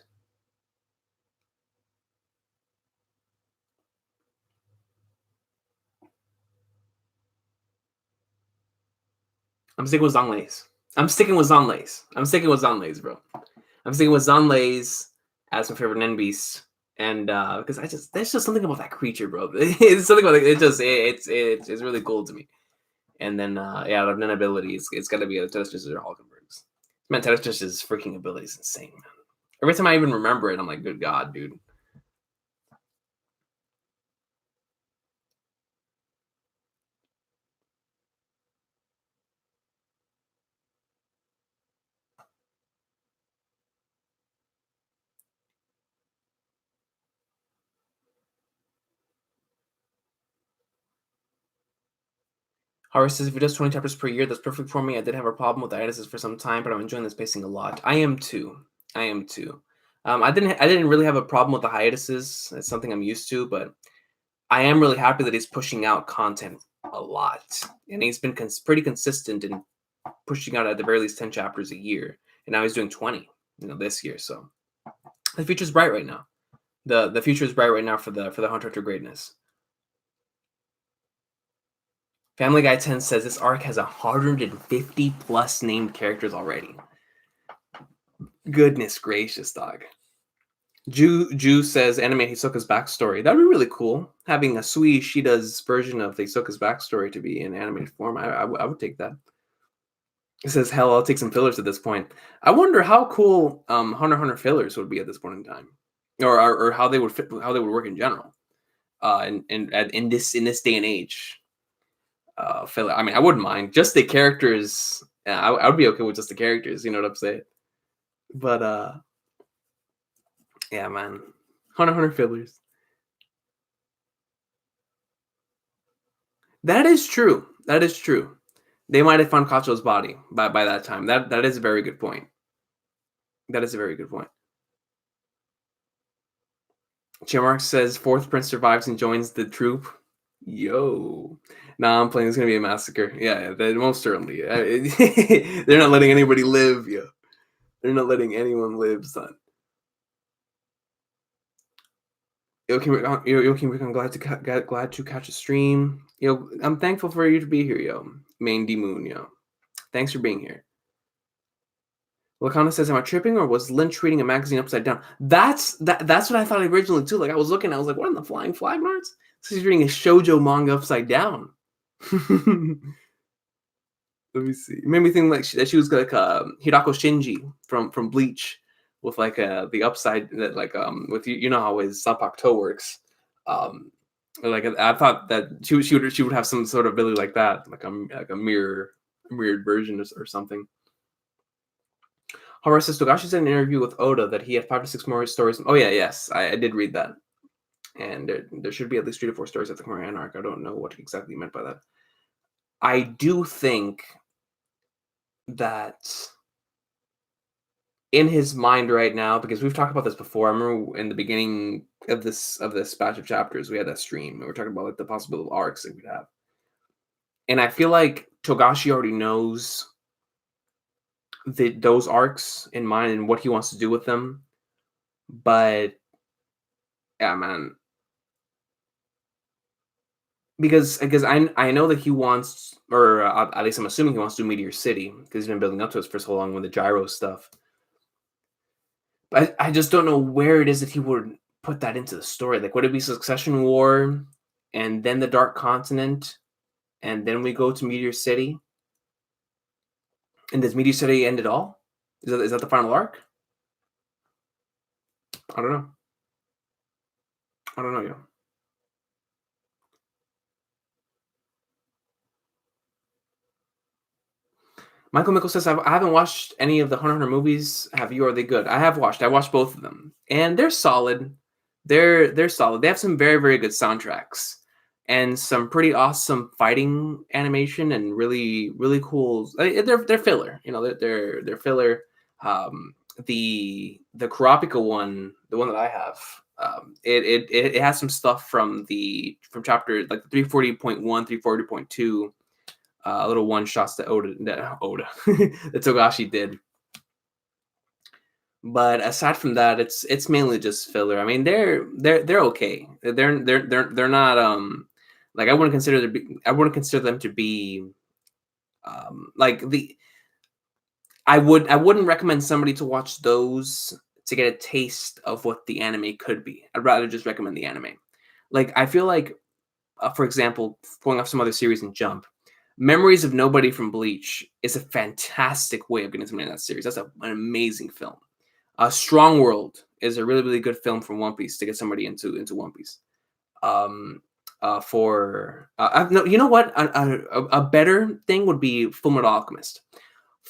I'm sticking with Zhonglei's. I'm sticking with Zhonglei's, bro. I'm sticking with Zhonglei's as my favorite Nen Beast. And because there's just something about that creature, bro. It's something about it's really cool to me. And then out of Nen abilities, it's got to be a Tedesnich's or Hulkenberg's. Man, Tedesnich's freaking ability is insane, man. Every time I even remember it, I'm like, good God, dude. Horace says, if it does 20 chapters per year, that's perfect for me. I did have a problem with hiatuses for some time, but I'm enjoying this pacing a lot. I am too. I didn't really have a problem with the hiatuses. It's something I'm used to, but I am really happy that he's pushing out content a lot, and he's been pretty consistent in pushing out at the very least 10 chapters a year, and now he's doing 20, this year. So the future's bright right now. The future is bright right now for the Hunter to Greatness. Family Guy 10 says this arc has 150 plus named characters already. Goodness gracious, dog. Ju says animate Hisoka's backstory. That'd be really cool. Having a Sui Shida's version of Hisoka's backstory to be in animated form. I would take that. It says, hell, I'll take some fillers at this point. I wonder how cool Hunter x Hunter fillers would be at this point in time. Or how they would fit, how they would work in general. In this day and age. Filler. I mean, I wouldn't mind. Just the characters. Yeah, I would be okay with just the characters. You know what I'm saying? But yeah, man. Hunter x Hunter fillers. That is true. They might have found Kacho's body by that time. That is a very good point. Chimark says fourth prince survives and joins the troop. Yo. Nah, I'm playing. It's gonna be a massacre. Yeah, most certainly. They're not letting anybody live, yo. They're not letting anyone live, son. Yo, I'm glad to catch a stream. Yo, I'm thankful for you to be here, yo. Main D Moon, yo. Thanks for being here. Wakanda says, am I tripping or was Lynch reading a magazine upside down? That's what I thought originally too. Like I was looking, I was like, what in the flying flag marks? So he's reading a shoujo manga upside down. Let me see. It made me think like she was like Hirako Shinji from Bleach with like the upside that like with you know how his Zanpakuto works. Like I thought that she would have some sort of ability like that, like a mirrored version or something. However, says Togashi said in an interview with Oda that he had 5 to 6 more stories. Oh yeah, yes, I did read that, and there should be at least 3 to 4 stories at the Korean arc. I don't know what exactly he meant by that. I do think that in his mind right now, because we've talked about this before. I remember in the beginning of this batch of chapters, we had that stream, and we were talking about like the possible arcs that we'd have. And I feel like Togashi already knows those arcs in mind and what he wants to do with them. But yeah, man, because I know that he wants, or at least I'm assuming he wants to do Meteor City because he's been building up to it for so long with the gyro stuff. But I just don't know where it is that he would put that into the story. Like, would it be Succession War, and then the Dark Continent, and then we go to Meteor City? And does Meteor City end it all? Is that the final arc? I don't know. I don't know, yeah. Michael Mickle says, I haven't watched any of the Hunter x Hunter movies. Have you? Are they good? I have watched. I watched both of them, and they're solid. They're solid. They have some very, very good soundtracks and some pretty awesome fighting animation and really, really cool. They're filler. You know, they're filler. The Kurapika one, the one that I have, it has some stuff from chapter like the 340.1, 340.2. Little one shots that Oda that Togashi did. But aside from that, it's mainly just filler. I mean, they're okay. They're not like I wouldn't consider them to be like the I wouldn't recommend somebody to watch those to get a taste of what the anime could be. I'd rather just recommend the anime. Like I feel like, for example, going off some other series and Jump, Memories of Nobody from Bleach is a fantastic way of getting somebody in that series. That's an amazing film. Strong World is a really, really good film from One Piece to get somebody into One Piece. No, you know what? A better thing would be Fullmetal Alchemist.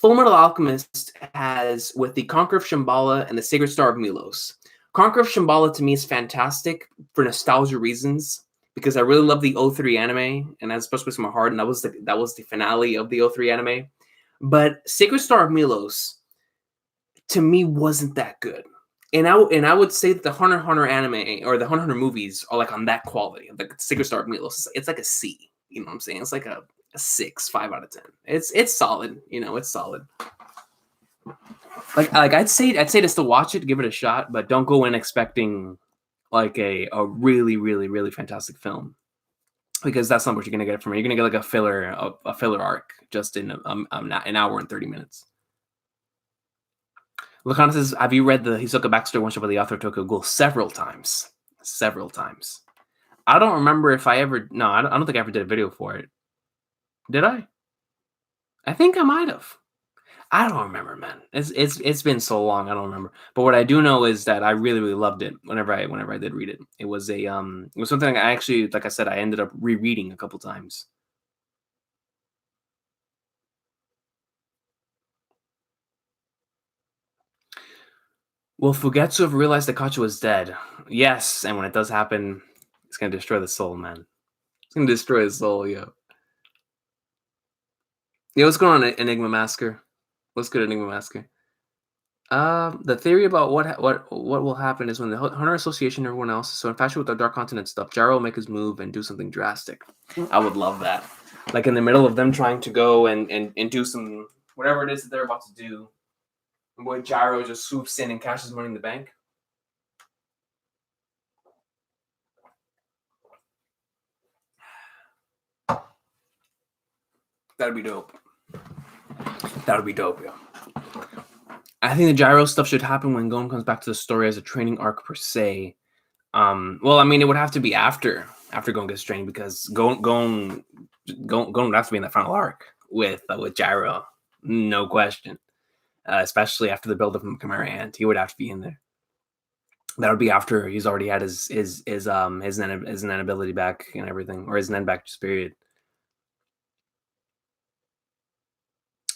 Fullmetal Alchemist has, with the Conqueror of Shambhala and the Sacred Star of Milos. Conqueror of Shambhala to me is fantastic for nostalgia reasons, because I really love the 03 anime, and that's supposed to be my heart, and that was the finale of the 03 anime. But Sacred Star of Milos, to me, wasn't that good. And I would say that the Hunter x Hunter anime or the Hunter x Hunter movies are like on that quality. Like Sacred Star of Milos, it's like a C. You know what I'm saying? It's like a 6, 5 out of 10. It's solid. You know, it's solid. Like I'd say to still watch it, give it a shot, but don't go in expecting like a really, really, really fantastic film, because that's not what you're gonna get from it. You're gonna get like a filler arc just in an hour and 30 minutes. Lakana says, have you read the Hisoka backstory one shot by the author Tokyo Ghoul? Several times. I don't remember if I ever. No, I don't think I ever did a video for it. Did I? I think I might have. I don't remember, man. It's been so long. I don't remember. But what I do know is that I really, really loved it. Whenever I did read it, it was something I actually, like I said, I ended up rereading a couple times. Will Fugetsu have realized that Kachu is dead? Yes, and when it does happen, it's gonna destroy the soul, man. It's gonna destroy his soul, yo. Yeah, what's going on, Enigma Masker? What's good, Enigma Masker? The theory about what will happen is when the Hunter Association and everyone else is so infatuated with the Dark Continent stuff, Gyro will make his move and do something drastic. I would love that. Like in the middle of them trying to go and do some whatever it is that they're about to do, boy Gyro just swoops in and cashes money in the bank. That'd be dope. That would be dope, yeah. I think the Gyro stuff should happen when Gon comes back to the story as a training arc per se. Well, I mean, it would have to be after Gon gets trained, because Gon would have to be in that final arc with Gyro, no question. Especially after the build up from Chimera Ant, he would have to be in there. That would be after he's already had his Nen ability back and everything, or his Nen back just period.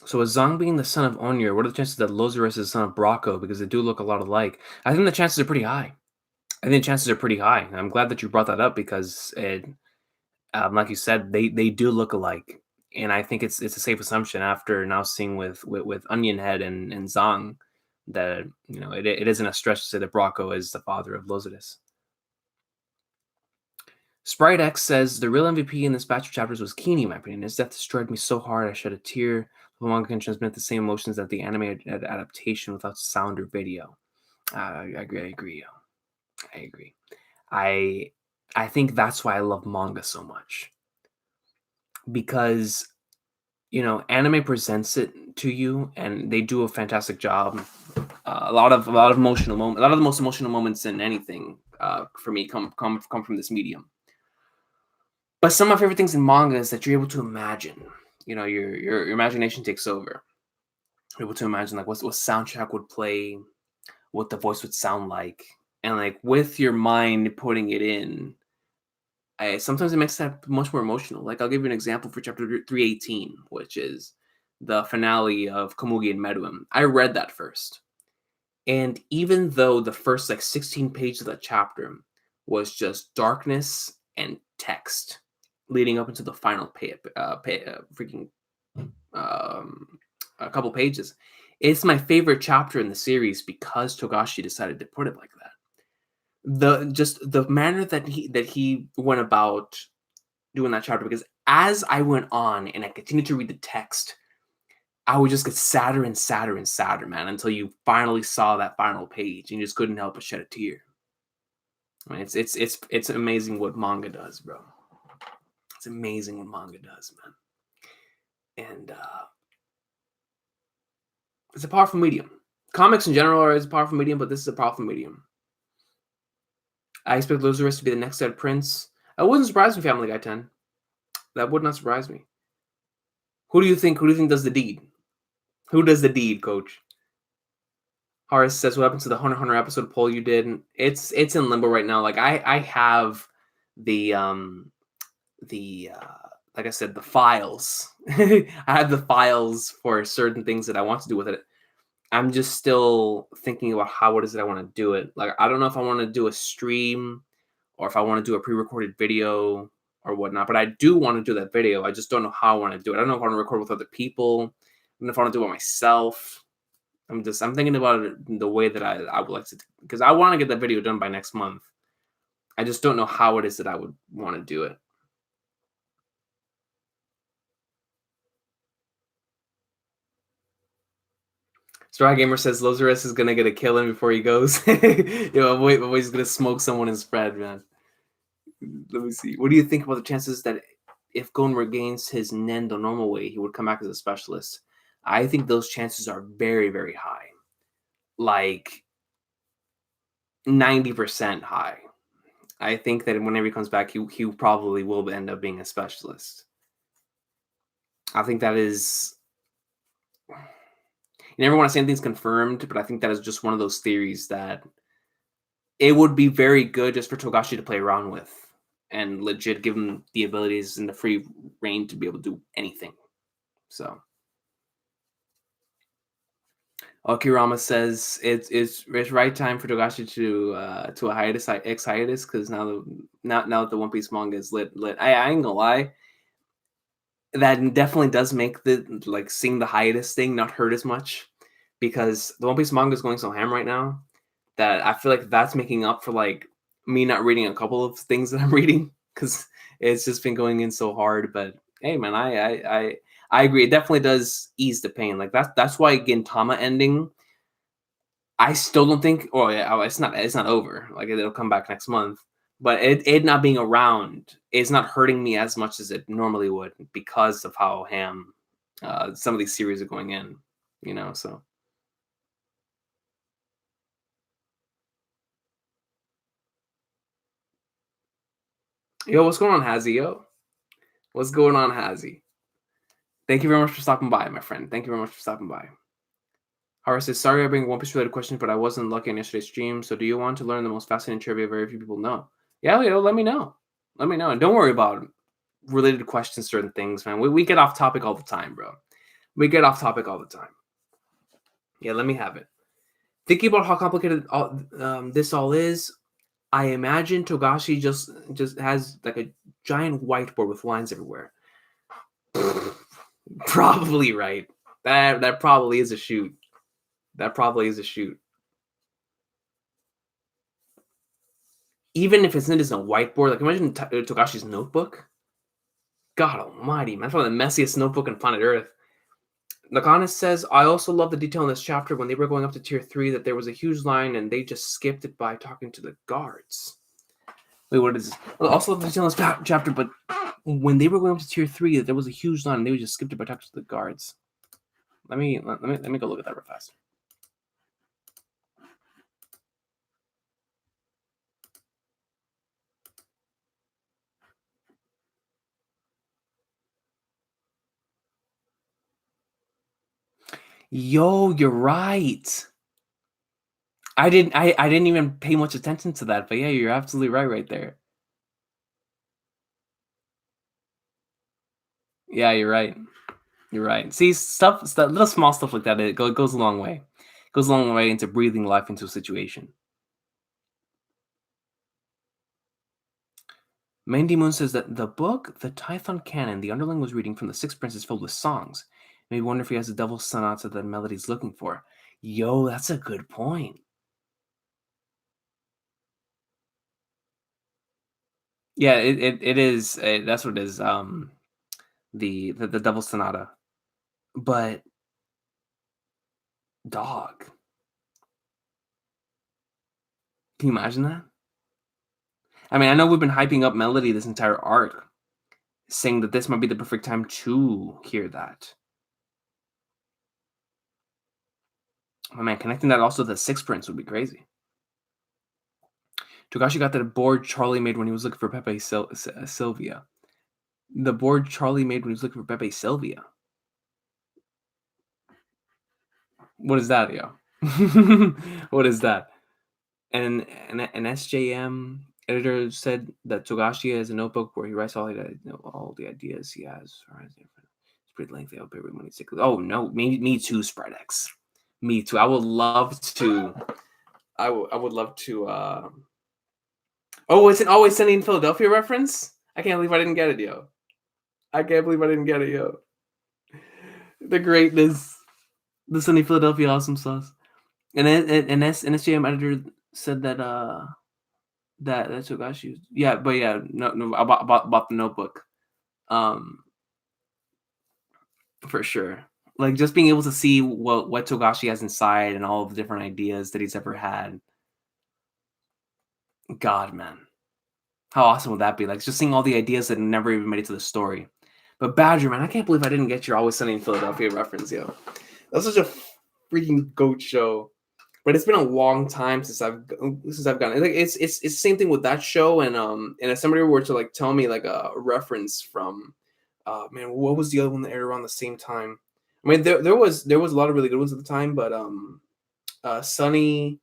So with Zong being the son of Onir, what are the chances that Lazarus is the son of Bracco? Because they do look a lot alike. I think the chances are pretty high. I think the chances are pretty high. And I'm glad that you brought that up because like you said, they do look alike. And I think it's a safe assumption after now seeing with Onion Head and Zong that it isn't a stretch to say that Bracco is the father of Lazarus. Sprite X says the real MVP in this batch of chapters was Keeney, in my opinion. His death destroyed me so hard I shed a tear. The manga can transmit the same emotions that the anime adaptation without sound or video. I agree. I think that's why I love manga so much, because anime presents it to you, and they do a fantastic job. A lot of emotional moments. A lot of the most emotional moments in anything for me come from this medium. But some of my favorite things in manga is that you're able to imagine. Your imagination takes over. You're able to imagine like what soundtrack would play, what the voice would sound like, and like with your mind putting it in. Sometimes it makes that much more emotional. Like I'll give you an example for chapter 318, which is the finale of Komugi and Meruem. I read that first. And even though the first like 16 pages of that chapter was just darkness and text leading up into the final a couple pages, it's my favorite chapter in the series because Togashi decided to put it like that. The manner that he went about doing that chapter, because as I went on and I continued to read the text, I would just get sadder and sadder and sadder, man, until you finally saw that final page and you just couldn't help but shed a tear. I mean, it's amazing what manga does, bro. It's amazing what manga does, man. And it's a powerful medium. Comics in general are a powerful medium, but this is a powerful medium. I expect Lazarus to be the next dead prince. That wouldn't surprise me, Family Guy 10. That would not surprise me. Who do you think does the deed? Who does the deed, Coach? Horace says, what happened to the Hunter x Hunter episode poll you did? It's in limbo right now. Like I have the like I said, the files. I have the files for certain things that I want to do with it. I'm just still thinking about how it is that I want to do it. Like, I don't know if I want to do a stream or if I want to do a pre-recorded video or whatnot, but I do want to do that video. I just don't know how I want to do it. I don't know if I want to record with other people. I don't know if I want to do it myself. I'm thinking about it the way that I would like to, because I want to get that video done by next month. I just don't know how it is that I would want to do it. Straw Gamer says Lazarus is gonna get a kill in before he goes. He's gonna smoke someone in spread, man. Let me see. What do you think about the chances that if Gon regains his Nen the normal way, he would come back as a specialist? I think those chances are very, very high. Like 90% high. I think that whenever he comes back, he probably will end up being a specialist. I think that is. You never want to say anything's confirmed, but I think that is just one of those theories that it would be very good just for Togashi to play around with and legit give him the abilities and the free reign to be able to do anything. So, Okirama says it's right time for Togashi to a hiatus because now that the One Piece manga is lit. I ain't gonna lie, that definitely does make the like seeing the hiatus thing not hurt as much, because the One Piece manga is going so ham right now that I feel like that's making up for like me not reading a couple of things that I'm reading because it's just been going in so hard. But hey, man, I agree. It definitely does ease the pain. Like that's why Gintama ending, I still don't think. Oh yeah, it's not over. Like it'll come back next month. But it not being around is not hurting me as much as it normally would because of how ham some of these series are going in. So. Yo, what's going on, Hazy? Yo, what's going on, Hazy? Thank you very much for stopping by, my friend. Thank you very much for stopping by. Hara says, sorry I bring One Piece related questions, but I wasn't lucky on yesterday's stream. So do you want to learn the most fascinating trivia very few people know? Yeah, let me know. Let me know. And don't worry about related questions, certain things, man. We get off topic all the time, bro. We get off topic all the time. Yeah, let me have it. Thinking about how complicated this all is, I imagine Togashi just has like a giant whiteboard with lines everywhere. Probably right. That probably is a shoot. That probably is a shoot. Even if it's not just a whiteboard, like imagine Togashi's notebook. God almighty, man. That's probably the messiest notebook on planet Earth. Nakanis says, I also love the detail in this chapter when they were going up to tier 3 that there was a huge line and they just skipped it by talking to the guards. Wait, what is this? I also love the detail in this chapter, but when they were going up to tier 3 that there was a huge line and they just skipped it by talking to the guards. Let me go look at that real fast. Yo, you're right. I didn't even pay much attention to that, but yeah, you're absolutely right there. Yeah, you're right. You're right. See, little small stuff like that, it goes a long way. It goes a long way into breathing life into a situation. Mandy Moon says that the book, the Tython Canon, the underling was reading from the Six Princes filled with songs. Maybe wonder if he has the Devil's Sonata that Melody's looking for. Yo, that's a good point. Yeah, it is. That's what it is. The Devil's Sonata, but dog. Can you imagine that? I mean, I know we've been hyping up Melody this entire arc, saying that this might be the perfect time to hear that. Oh man, connecting that also to the Six Prince would be crazy. Togashi got that board Charlie made when he was looking for Pepe Sylvia. The board Charlie made when he was looking for Pepe Sylvia. What is that, yo? What is that? And an SJM editor said that Togashi has a notebook where he writes all the ideas he has. It's pretty lengthy. I'll pay when he's sick. Oh no, me too, Sprite X. Me too. I would love to. I would love to. Oh, it's an Always Sunny in Philadelphia reference. I can't believe I didn't get it, yo. I can't believe I didn't get it, yo. The greatness, the Sunny Philadelphia awesome sauce. And an SJM editor said that that Togashi. Yeah, but yeah, no about the notebook. For sure. Like just being able to see what Togashi has inside and all of the different ideas that he's ever had. God, man. How awesome would that be? Like just seeing all the ideas that never even made it to the story. But Badger, man, I can't believe I didn't get your Always Sunny in Philadelphia reference, yo. That's such a freaking goat show. But it's been a long time since I've gotten like it's the same thing with that show and if somebody were to like tell me like a reference from man, what was the other one that aired around the same time? I mean there was a lot of really good ones at the time, but Sunny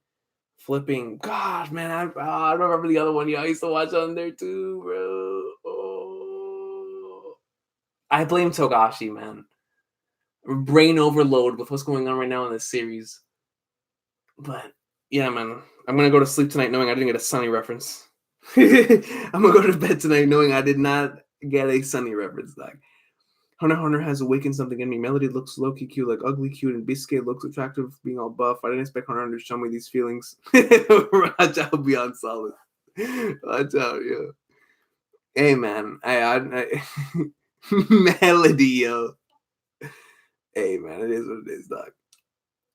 flipping God man, I don't remember the other one. Yeah, I used to watch on there too, bro. Oh. I blame Togashi, man. Brain overload with what's going on right now in this series. But yeah, man, I'm gonna go to sleep tonight knowing I didn't get a Sunny reference. I'm gonna go to bed tonight knowing I did not get a Sunny reference. Like Hunter has awakened something in me. Melody looks low-key cute, like ugly cute, and Biscuit looks attractive, being all buff. I didn't expect Hunter to show me these feelings. Watch out, beyond solid. Watch out, yo. Hey, man, I Melody, yo. Hey, man, it is what it is, dog.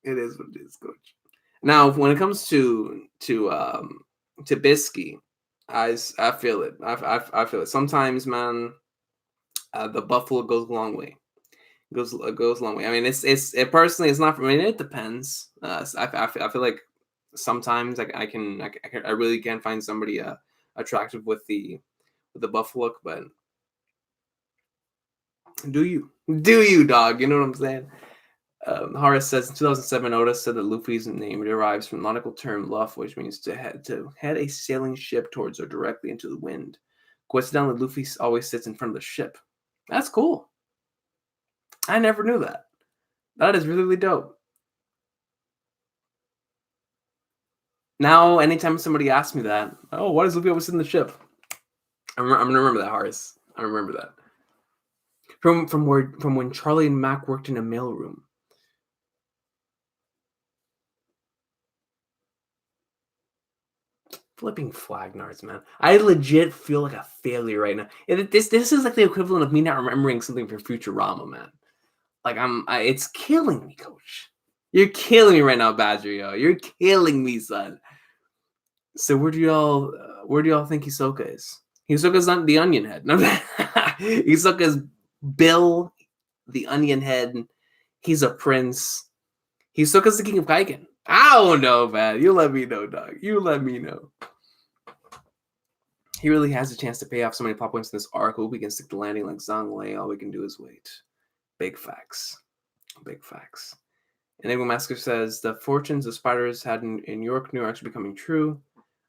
It is what it is, coach. Now, when it comes to Bisky, I feel it. I feel it. Sometimes, man, the buffalo goes a long way. Goes a long way. I mean, it personally, it's not for me. It depends. I feel like sometimes I really can find somebody attractive with the buff look, but do you, dog? You know what I'm saying? Horace says in 2007, Oda said that Luffy's name derives from the nautical term luff, which means to head a sailing ship towards or directly into the wind. Coincidentally, Luffy always sits in front of the ship. That's cool. I never knew that. That is really, really dope. Now, anytime somebody asks me that, oh, why does Luffy always sit in the ship? I'm gonna remember that, Horace. I remember that. From when Charlie and Mac worked in a mailroom. Flipping Flagnards, man. I legit feel like a failure right now. This is like the equivalent of me not remembering something from Futurama, man. Like it's killing me, Coach. You're killing me right now, Badger, yo. You're killing me, son. So where do y'all think Hisoka is? Hisoka's not the Onion Head. No, Hisoka's Bill, the Onion Head. He's a prince. Hisoka's the King of Kaiken. I don't know, man. You let me know, dog. You let me know. He really has a chance to pay off so many plot points in this arc. Hope we can stick the landing like Zhang Lei. All we can do is wait. Big facts. Big facts. Enigma Masker says the fortunes the spiders had in York New are actually becoming true.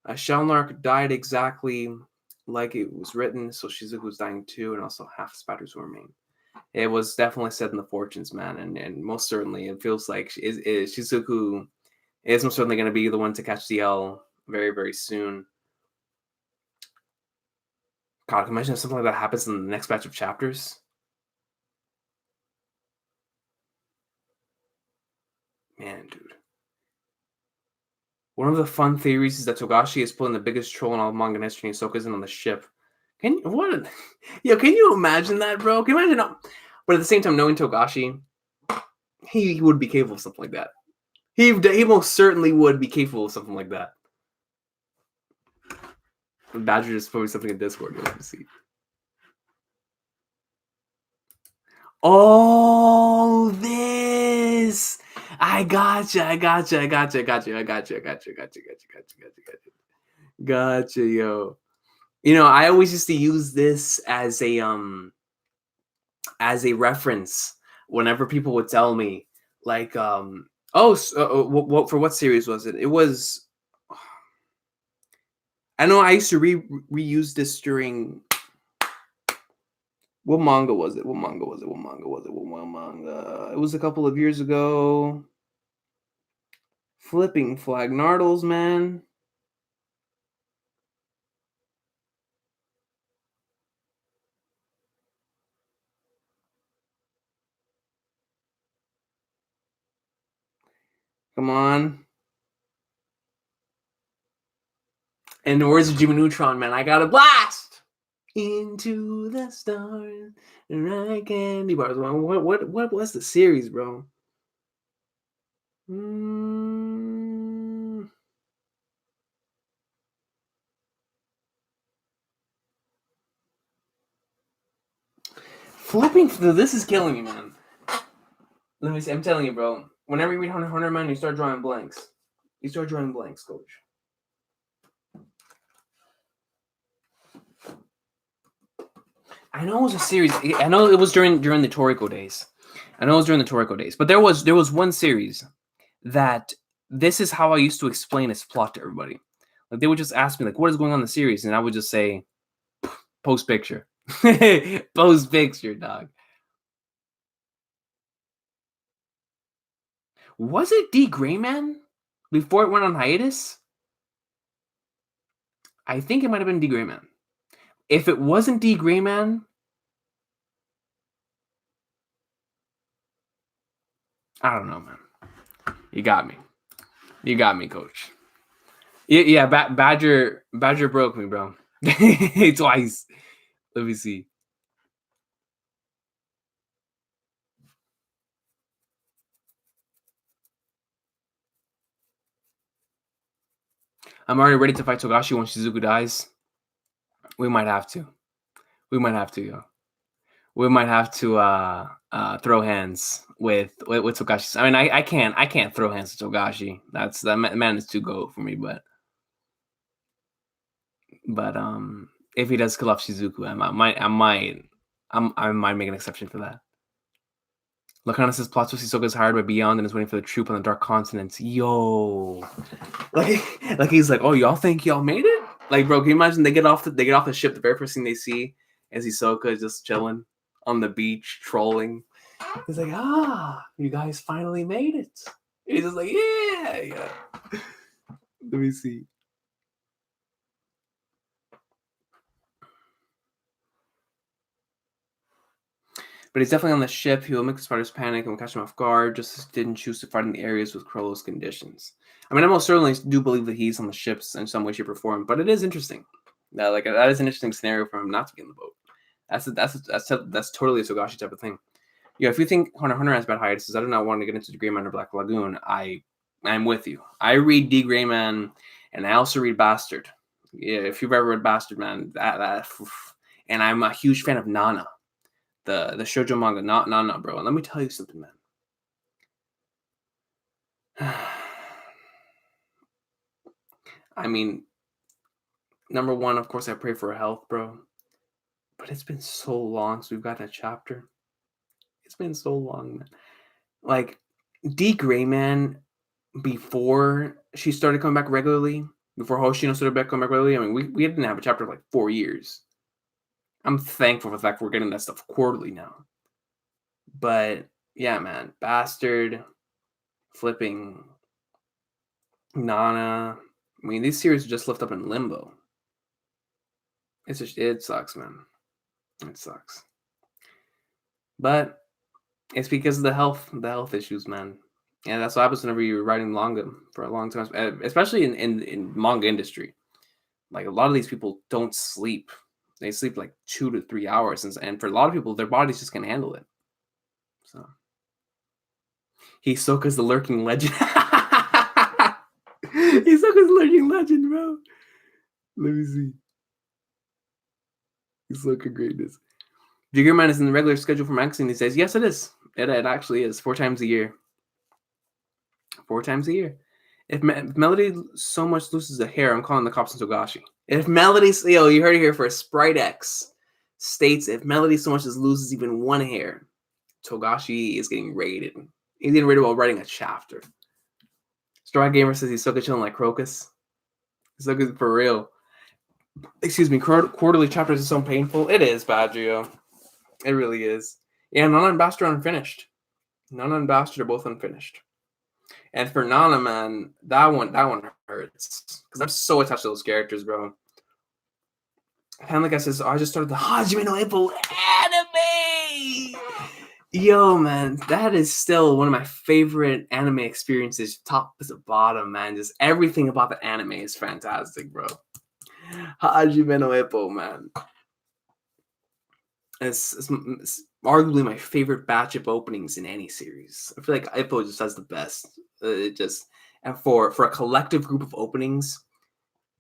Shelnark died exactly like it was written, so Shizuku was dying too, and also half spiders will remain. It was definitely said in the fortunes, man, and most certainly it feels like Shizuku is most certainly going to be the one to catch the L very, very soon. God, can you imagine if something like that happens in the next batch of chapters? Man, dude. One of the fun theories is that Togashi is pulling the biggest troll in all of manga history, and Hisoka isn't on the ship. Can you imagine that, bro? Can you imagine? But at the same time, knowing Togashi, he would be capable of something like that. He most certainly would be capable of something like that. Badger just posted something in Discord. Let me see. Oh, this! I gotcha, yo. You know, I always used to use this as a reference whenever people would tell me, like, for what series was it? It was. I know I used to reuse this during. What manga was it? It was a couple of years ago. Flipping Flagnardles, man. Come on. In the words of Jimmy Neutron, man, I got a blast into the stars. And candy bars. What was the series, bro? Flipping, this is killing me, man. Let me see. I'm telling you, bro. Whenever you read Hunter x Hunter, man, you start drawing blanks. Coach. I know it was a series. I know it was during the Toriko days. But there was one series that this is how I used to explain its plot to everybody. Like they would just ask me, like, what is going on in the series? And I would just say, post picture. Post picture, dog. Was it D Gray Man before it went on hiatus? I think it might have been D Gray Man. If it wasn't D Gray Man, I don't know, man. You got me, Coach. Yeah, Badger broke me, bro. Twice. Let me see. I'm already ready to fight Togashi when Shizuku dies. We might have to, yo. We might have to throw hands with Togashi. I mean, I can't throw hands with Togashi. That man is too go for me. But if he does kill off Shizuku, I might make an exception for that. Lacana says plot twist Hisoka is hired by Beyond and is waiting for the troop on the Dark Continent. Yo, like he's like, oh, y'all think y'all made it? Like, bro, can you imagine they get off the ship, the very first thing they see is Hisoka just chilling on the beach, trolling. He's like, you guys finally made it. And he's just like, yeah. Let me see. But he's definitely on the ship. He will make the spiders panic and will catch them off guard. Just didn't choose to fight in the areas with Krollo's conditions. I mean, I most certainly do believe that he's on the ships in some way, shape, or form. But it is interesting. That is an interesting scenario for him not to be in the boat. That's totally a Togashi type of thing. Yeah, if you think Hunter x Hunter has bad hiatuses, I do not want to get into the Gray Man or Black Lagoon. I'm with you. I read D Gray Man, and I also read Bastard. Yeah, if you've ever read Bastard, man, and I'm a huge fan of Nana, the shoujo manga, not Nana, bro. And let me tell you something, man. I mean, number one, of course, I pray for her health, bro. But it's been so long since we've gotten a chapter. It's been so long, man. Like, D Gray Man, before she started coming back regularly, before Hoshino started coming back regularly, I mean, we didn't have a chapter for like 4 years. I'm thankful for the fact we're getting that stuff quarterly now. But yeah, man, Bastard, flipping Nana. I mean, these series just left up in limbo. It sucks, man. It sucks. But it's because of the health issues, man. And that's what happens whenever you're writing manga for a long time, especially in manga industry. Like, a lot of these people don't sleep. They sleep like 2 to 3 hours, and for a lot of people, their bodies just can't handle it. So, Hisoka's the lurking legend. Hisoka's the lurking legend, bro. Let me see. Hisoka greatness. Jigger Man is in the regular schedule for magazine these days. Yes, it is. It actually is 4 times a year. 4 times a year. If Melody so much loses a hair, I'm calling the cops on Togashi. If Melody, you heard it here first. Sprite X states if Melody so much as loses even 1 hair, Togashi is getting raided. He's getting raided while writing a chapter. Straw Gamer says he's so good chilling like Crocus. He's so good for real. Excuse me, quarterly chapters are so painful. It is, Badgio. It really is. Yeah, Nana and Bastard are unfinished. Nana and Bastard are both unfinished. And for Nana, man, that one hurts. Because I'm so attached to those characters, bro. Like I says, I just started the Hajime no Ippo anime! Yo, man, that is still one of my favorite anime experiences, top to bottom, man. Just everything about the anime is fantastic, bro. Hajime no Ippo, man. It's arguably my favorite batch of openings in any series. I feel like Ippo just has the best. And for a collective group of openings,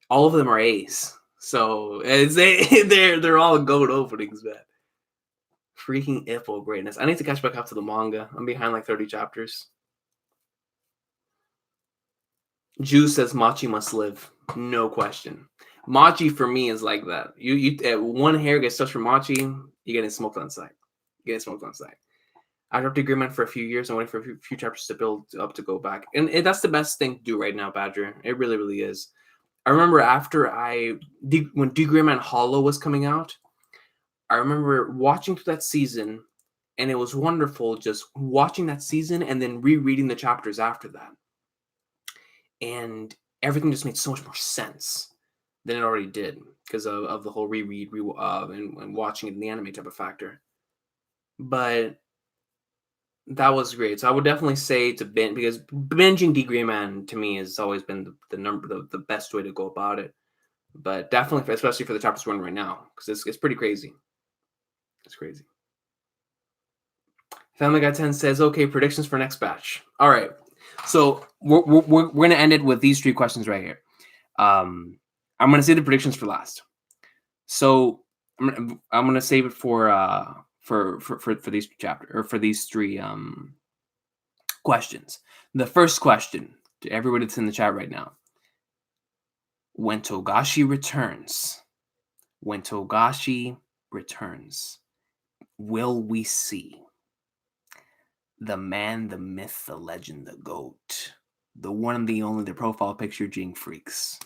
all of them are A's. So they're all goat openings, man. Freaking Ippo greatness. I need to catch back up to the manga. I'm behind like 30 chapters. Ju says Machi must live. No question. Machi for me is like that. You 1 hair gets touched from Machi, you're getting smoked on sight. I dropped agreement for a few years. I'm waiting for a few chapters to build up to go back. And that's the best thing to do right now, Badger. It really, really is. I remember after when D Gray Man Hollow was coming out, I remember watching through that season, and it was wonderful just watching that season and then rereading the chapters after that. And everything just made so much more sense than it already did because of the whole reread and watching it in the anime type of factor. But that was great. So I would definitely say to binge, because binging D Gray Man to me has always been the best way to go about it. But definitely, especially for the chapters we're in right now, because it's pretty crazy. It's crazy. Family Guy 10 says, okay, predictions for next batch. All right. So we're going to end it with these 3 questions right here. I'm going to say the predictions for last. So I'm going to save it for these chapter or for these 3 questions. The first question to everybody that's in the chat right now: when Togashi returns, will we see the man, the myth, the legend, the goat, the one and the only, the profile picture Jing Freaks?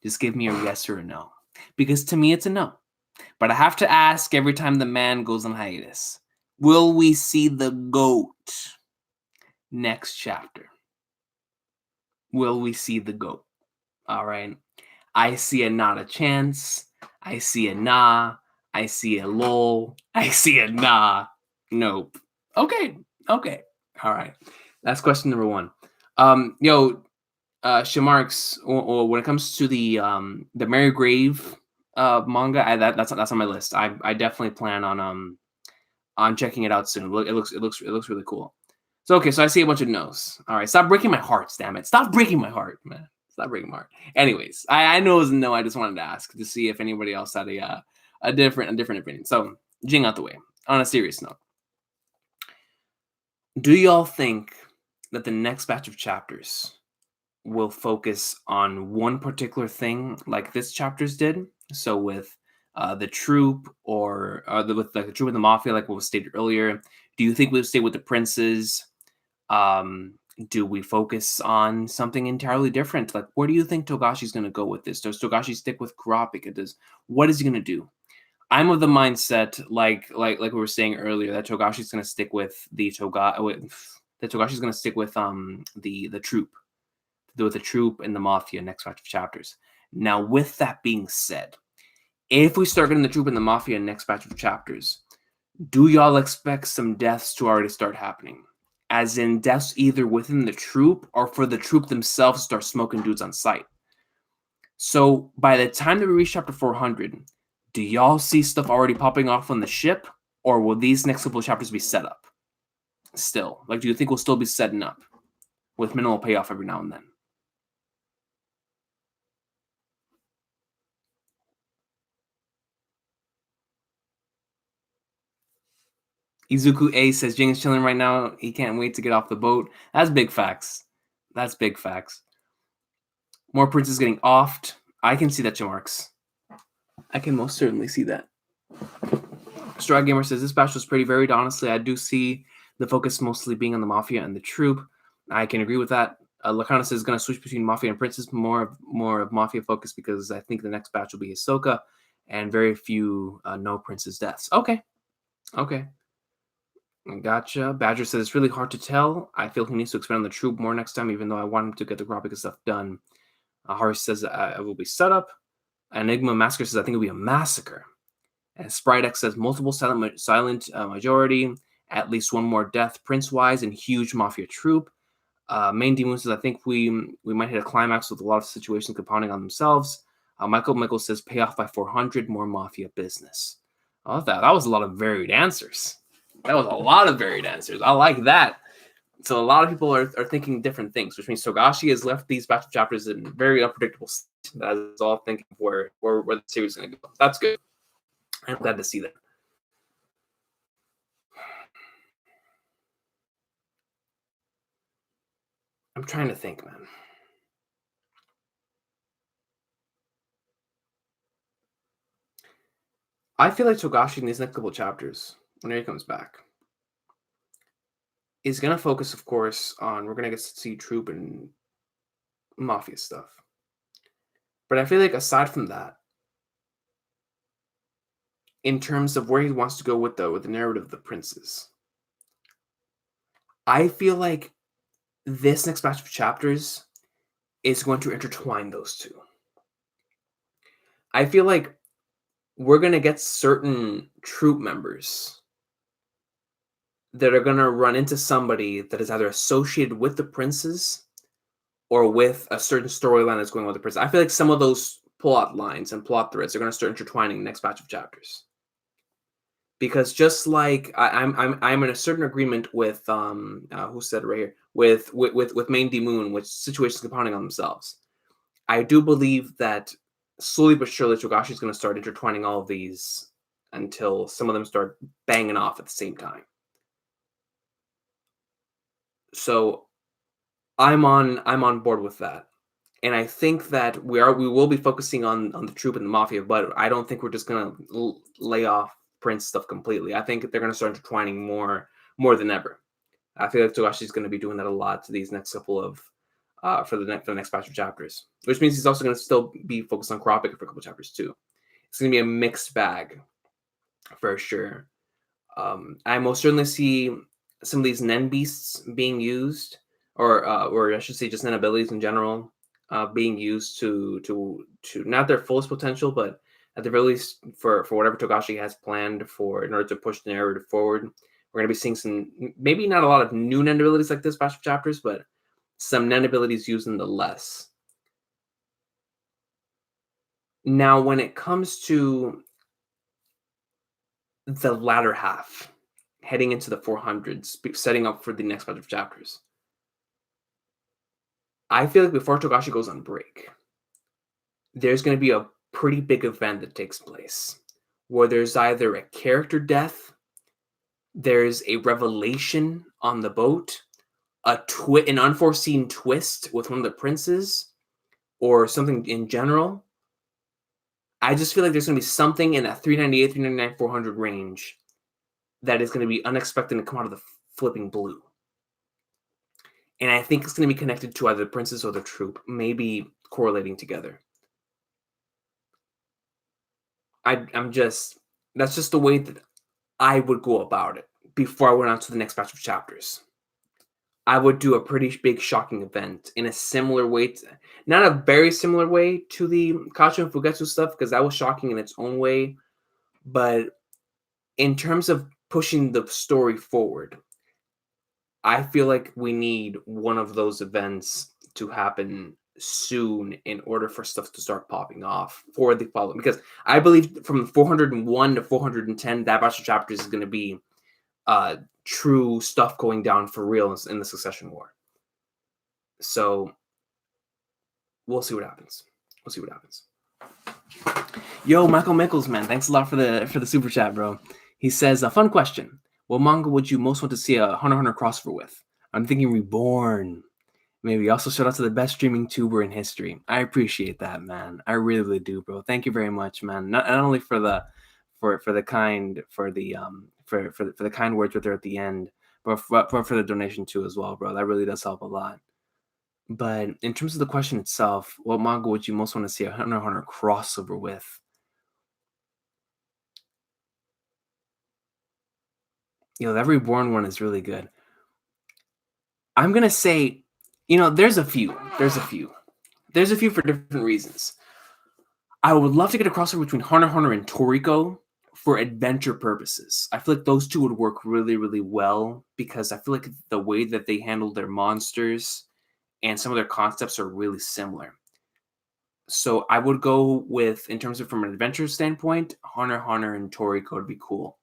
Just give me a yes or a no. Because to me, it's a no. But I have to ask every time the man goes on hiatus, Will we see the GOAT next chapter? Will we see the GOAT? All right. I see a not a chance. I see a nah. I see a lol. I see a nah. Nope. Okay. Okay. All right. That's question number one. Shamarks, when it comes to the Mary Grave manga, that's on my list. I definitely plan on checking it out soon. It looks really cool. So okay, so I see a bunch of no's. All right, stop breaking my heart, damn it! Stop breaking my heart, man. Stop breaking my heart. Anyways, I know it was a no. I just wanted to ask to see if anybody else had a different opinion. So Jing out the way. On a serious note, do y'all think that the next batch of chapters will focus on one particular thing like this chapters did? So with the troop or with the troop and the mafia, like what was stated earlier, do you think we'll stay with the princes? Do we focus on something entirely different? Like, where do you think Togashi's going to go with this? Does Togashi stick with Kurapika? What is he going to do? I'm of the mindset, like we were saying earlier, that Togashi's going to stick with that Togashi's going to stick with the troop, with the troop and the mafia next batch of chapters. Now, with that being said, if we start getting the troop and the mafia next batch of chapters, do y'all expect some deaths to already start happening? As in deaths either within the troop or for the troop themselves to start smoking dudes on sight. So by the time that we reach chapter 400, do y'all see stuff already popping off on the ship? Or will these next couple of chapters be set up? Still, like, do you think we'll still be setting up with minimal payoff every now and then? Izuku A says Jing is chilling right now. He can't wait to get off the boat. That's big facts. That's big facts. More princes getting offed. I can see that, Jamarks. I can most certainly see that. Straw Gamer says this batch was pretty varied. Honestly, I do see the focus mostly being on the mafia and the troop. I can agree with that. Lacana says going to switch between mafia and princess, more of mafia focus, because I think the next batch will be Hisoka, and very few no princess deaths. Okay. Gotcha. Badger says it's really hard to tell. I feel he needs to expand on the troop more next time, even though I want him to get the Kurapika stuff done. Harsh says it will be set up. Enigma Massacre says I think it'll be a massacre. And Sprite X says multiple silent majority, at least one more death prince-wise, and huge mafia troop. Main Demon says I think we might hit a climax with a lot of situations compounding on themselves. Michael says payoff by 400, more mafia business. Oh, that was a lot of varied answers. That was a lot of varied answers. I like that. So a lot of people are thinking different things, which means Togashi has left these batch of chapters in very unpredictable state. That is all thinking where the series is going to go. That's good. I'm glad to see that. I'm trying to think, man. I feel like Togashi in these next couple of chapters, whenever he comes back, is going to focus, of course, on we're going to get to see troop and mafia stuff. But I feel like aside from that, in terms of where he wants to go with the narrative of the princes, I feel like this next batch of chapters is going to intertwine those two. I feel like we're going to get certain troop members that are going to run into somebody that is either associated with the princes or with a certain storyline that's going on with the princes. I feel like some of those plot lines and plot threads are going to start intertwining next batch of chapters. Because just like I'm in a certain agreement with who said right here with Main D Moon, with situations compounding on themselves. I do believe that slowly but surely Togashi is going to start intertwining all of these until some of them start banging off at the same time. So I'm on board with that, and I think that we will be focusing on the troop and the mafia, but I don't think we're just going to lay off Prince stuff completely. I think they're going to start intertwining more than ever. I feel like Togashi is going to be doing that a lot to these next couple of for the next batch of chapters, which means he's also going to still be focused on Kurapika for a couple chapters too. It's going to be a mixed bag for sure. I most certainly see some of these Nen beasts being used, or I should say, just Nen abilities in general, being used to not their fullest potential, but at the very least for whatever Togashi has planned for in order to push the narrative forward. We're going to be seeing some, maybe not a lot of new Nen abilities like this batch of chapters, but some Nen abilities used nonetheless. Now, when it comes to the latter half, heading into the 400s, setting up for the next batch of chapters, I feel like before Togashi goes on break, there's going to be a pretty big event that takes place where there's either a character death, there's a revelation on the boat, an unforeseen twist with one of the princes, or something in general. I just feel like there's going to be something in that 398, 399, 400 range that is going to be unexpected and come out of the flipping blue. And I think it's going to be connected to either the princess or the troop, maybe correlating together. That's just the way that I would go about it before I went on to the next batch of chapters. I would do a pretty big shocking event in a similar way, not a very similar way to the Kacho and Fugetsu stuff, because that was shocking in its own way. But in terms of pushing the story forward, I feel like we need one of those events to happen soon in order for stuff to start popping off for the following. Because I believe from 401 to 410, that batch of chapters is going to be true stuff going down for real in the Succession War. So we'll see what happens. Yo, Michael Mickles, man, thanks a lot for the super chat, bro. He says, a fun question. What manga would you most want to see a Hunter x Hunter crossover with? I'm thinking Reborn. Maybe also shout out to the best streaming tuber in history. I appreciate that, man. I really, really do, bro. Thank you very much, man. Not only for the kind words right there at the end, but for the donation too as well, bro. That really does help a lot. But in terms of the question itself, what manga would you most want to see a Hunter x Hunter crossover with? That Reborn one is really good. I'm gonna say, there's a few for different reasons. I would love to get a crossover between Hunter x Hunter and Toriko for adventure purposes. I feel like those two would work really, really well because I feel like the way that they handle their monsters and some of their concepts are really similar. So I would go with, in terms of from an adventure standpoint, Hunter x Hunter and Toriko would be cool.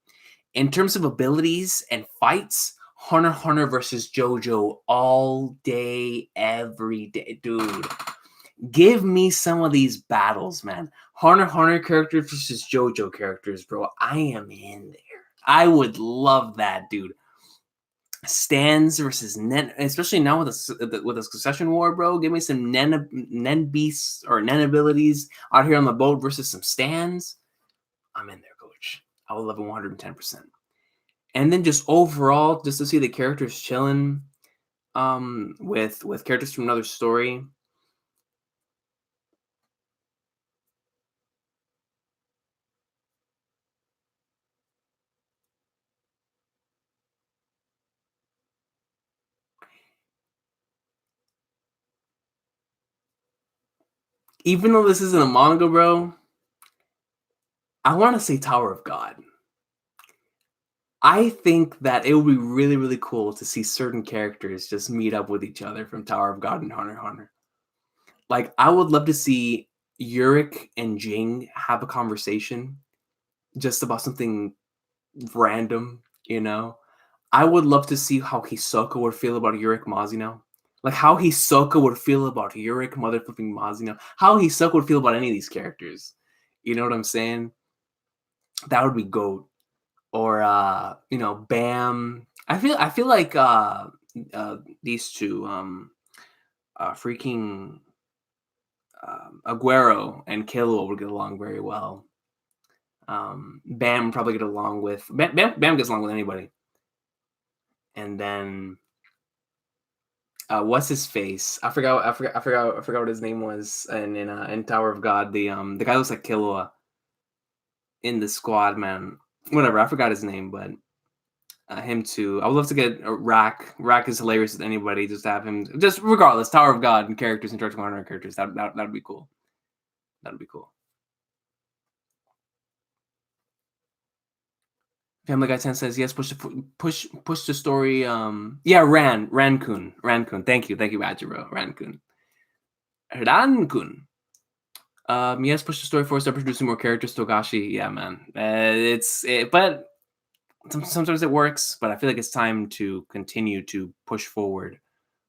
In terms of abilities and fights, Hunter x Hunter versus JoJo all day, every day. Dude, give me some of these battles, man. Hunter x Hunter characters versus JoJo characters, bro. I am in there. I would love that, dude. Stans versus Nen, especially now with the Succession War, bro. Give me some Nen beasts or Nen abilities out here on the boat versus some Stans. I'm in there, coach. I would love 110%. And then just overall, just to see the characters chilling with characters from another story. Even though this isn't a manga, bro, I want to say Tower of God. I think that it would be really, really cool to see certain characters just meet up with each other from Tower of God and Hunter x Hunter. Like, I would love to see Yurik and Jing have a conversation just about something random, I would love to see how Hisoka would feel about Yurik Mazino. Like, how Hisoka would feel about Yurik motherfucking Mazino. How Hisoka would feel about any of these characters. You know what I'm saying? That would be GOAT. Or Bam. I feel like these two, freaking Aguero and Killua would get along very well. Bam probably get along with Bam gets along with anybody. And then what's his face? I forgot what his name was in Tower of God. The guy who looks like Killua in the squad, man. Whatever, I forgot his name, but him to. I would love to get Rack. Rack is hilarious with anybody. Just have him. Just regardless, Tower of God and characters and George Hunter characters. That'd be cool. That'd be cool. Family Guy 10 says yes. Push the story. Yeah, Rancun. Thank you, Ajiro. Rancun. Yes, push the story forward. Start producing more characters. Togashi. Yeah, man. But sometimes it works. But I feel like it's time to continue to push forward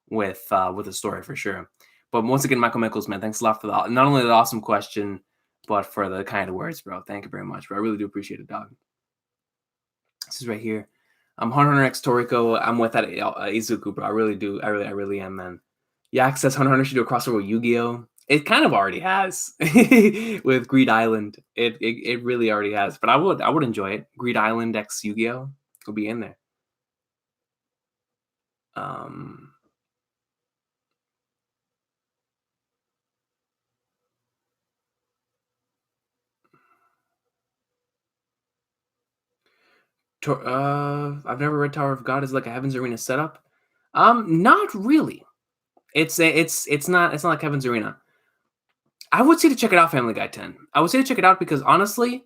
with the story for sure. But once again, Michael Michaels, man, thanks a lot for not only the awesome question, but for the kind of words, bro. Thank you very much, bro. I really do appreciate it, dog. This is right here. I'm Hunter X Toriko. I'm with that Izuku, bro. I really do. I really am, man. Yak says Hunter should do a crossover with Yu-Gi-Oh! It kind of already has with Greed Island. It really already has. But I would enjoy it. Greed Island X Yu-Gi-Oh! Will be in there. I've never read Tower of God as like a Heaven's Arena setup. Not really. It's not like Heaven's Arena. I would say to check it out, Family Guy 10. I would say to check it out because honestly,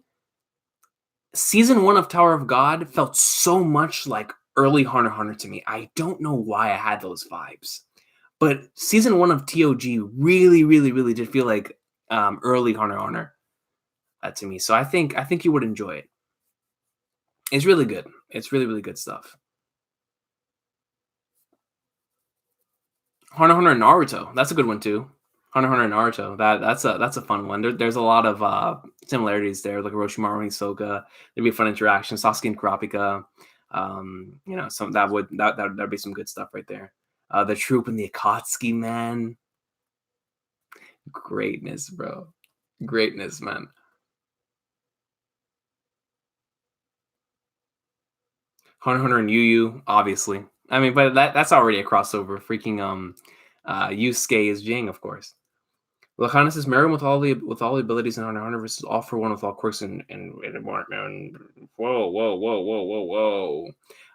season 1 of Tower of God felt so much like early Hunter x Hunter to me. I don't know why I had those vibes, but season 1 of TOG really did feel like early Hunter x Hunter to me. So I think you would enjoy it. It's really good. It's really good stuff. Hunter x Hunter and Naruto. That's a good one too. Hunter x Hunter and Naruto. That's a fun one. There's a lot of similarities there, like Orochimaru and Hisoka. There'd be a fun interaction. Sasuke and Kurapika. Some that'd be some good stuff right there. The troop and the Akatsuki, man. Greatness, bro. Greatness, man. Hunter x Hunter and Yu Yu, obviously. I mean, but that's already a crossover. Freaking Yusuke is Jing, of course. Lakana says Miriam with all the abilities in Hunter x Hunter versus All for One with all quirks and whoa.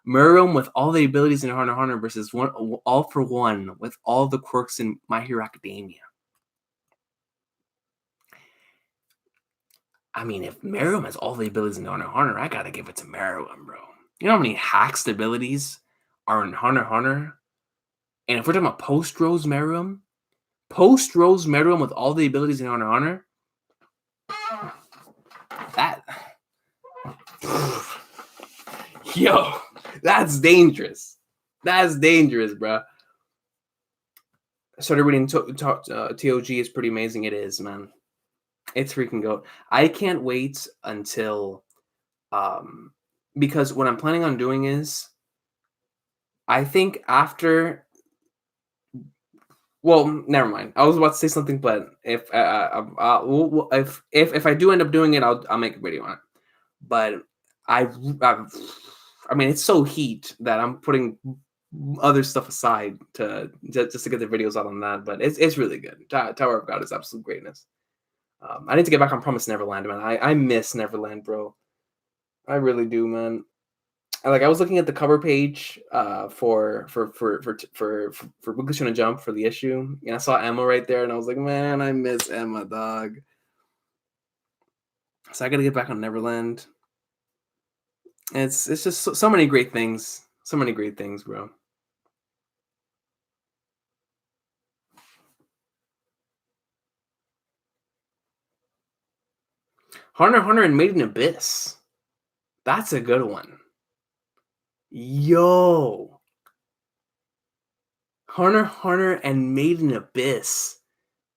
Miriam with all the abilities in Hunter x Hunter versus All for One with all the quirks in My Hero Academia. I mean, if Miriam has all the abilities in Hunter x Hunter, I gotta give it to Miriam, bro. You know how many hacked abilities are in Hunter x Hunter? And if we're talking about post-Rose Miriam with all the abilities in Hunter x Hunter, that's dangerous. That's dangerous, bro. I started reading TOG is pretty amazing. It is, man. It's freaking goat. I can't wait until because what I'm planning on doing is I think after never mind. I was about to say something, but if I do end up doing it, I'll make a video on it. But I mean, it's so heat that I'm putting other stuff aside just to get the videos out on that. But it's really good. Tower of God is absolute greatness. I need to get back on Promised Neverland, man. I miss Neverland, bro. I really do, man. I was looking at the cover page for Boku Shonen Jump for the issue, and I saw Emma right there, and I was like, man, I miss Emma, dog. So I got to get back on Neverland. It's just so many great things, bro. Hunter x Hunter and Made in Abyss. That's a good one. Yo. Hunter x Hunter and Made in Abyss.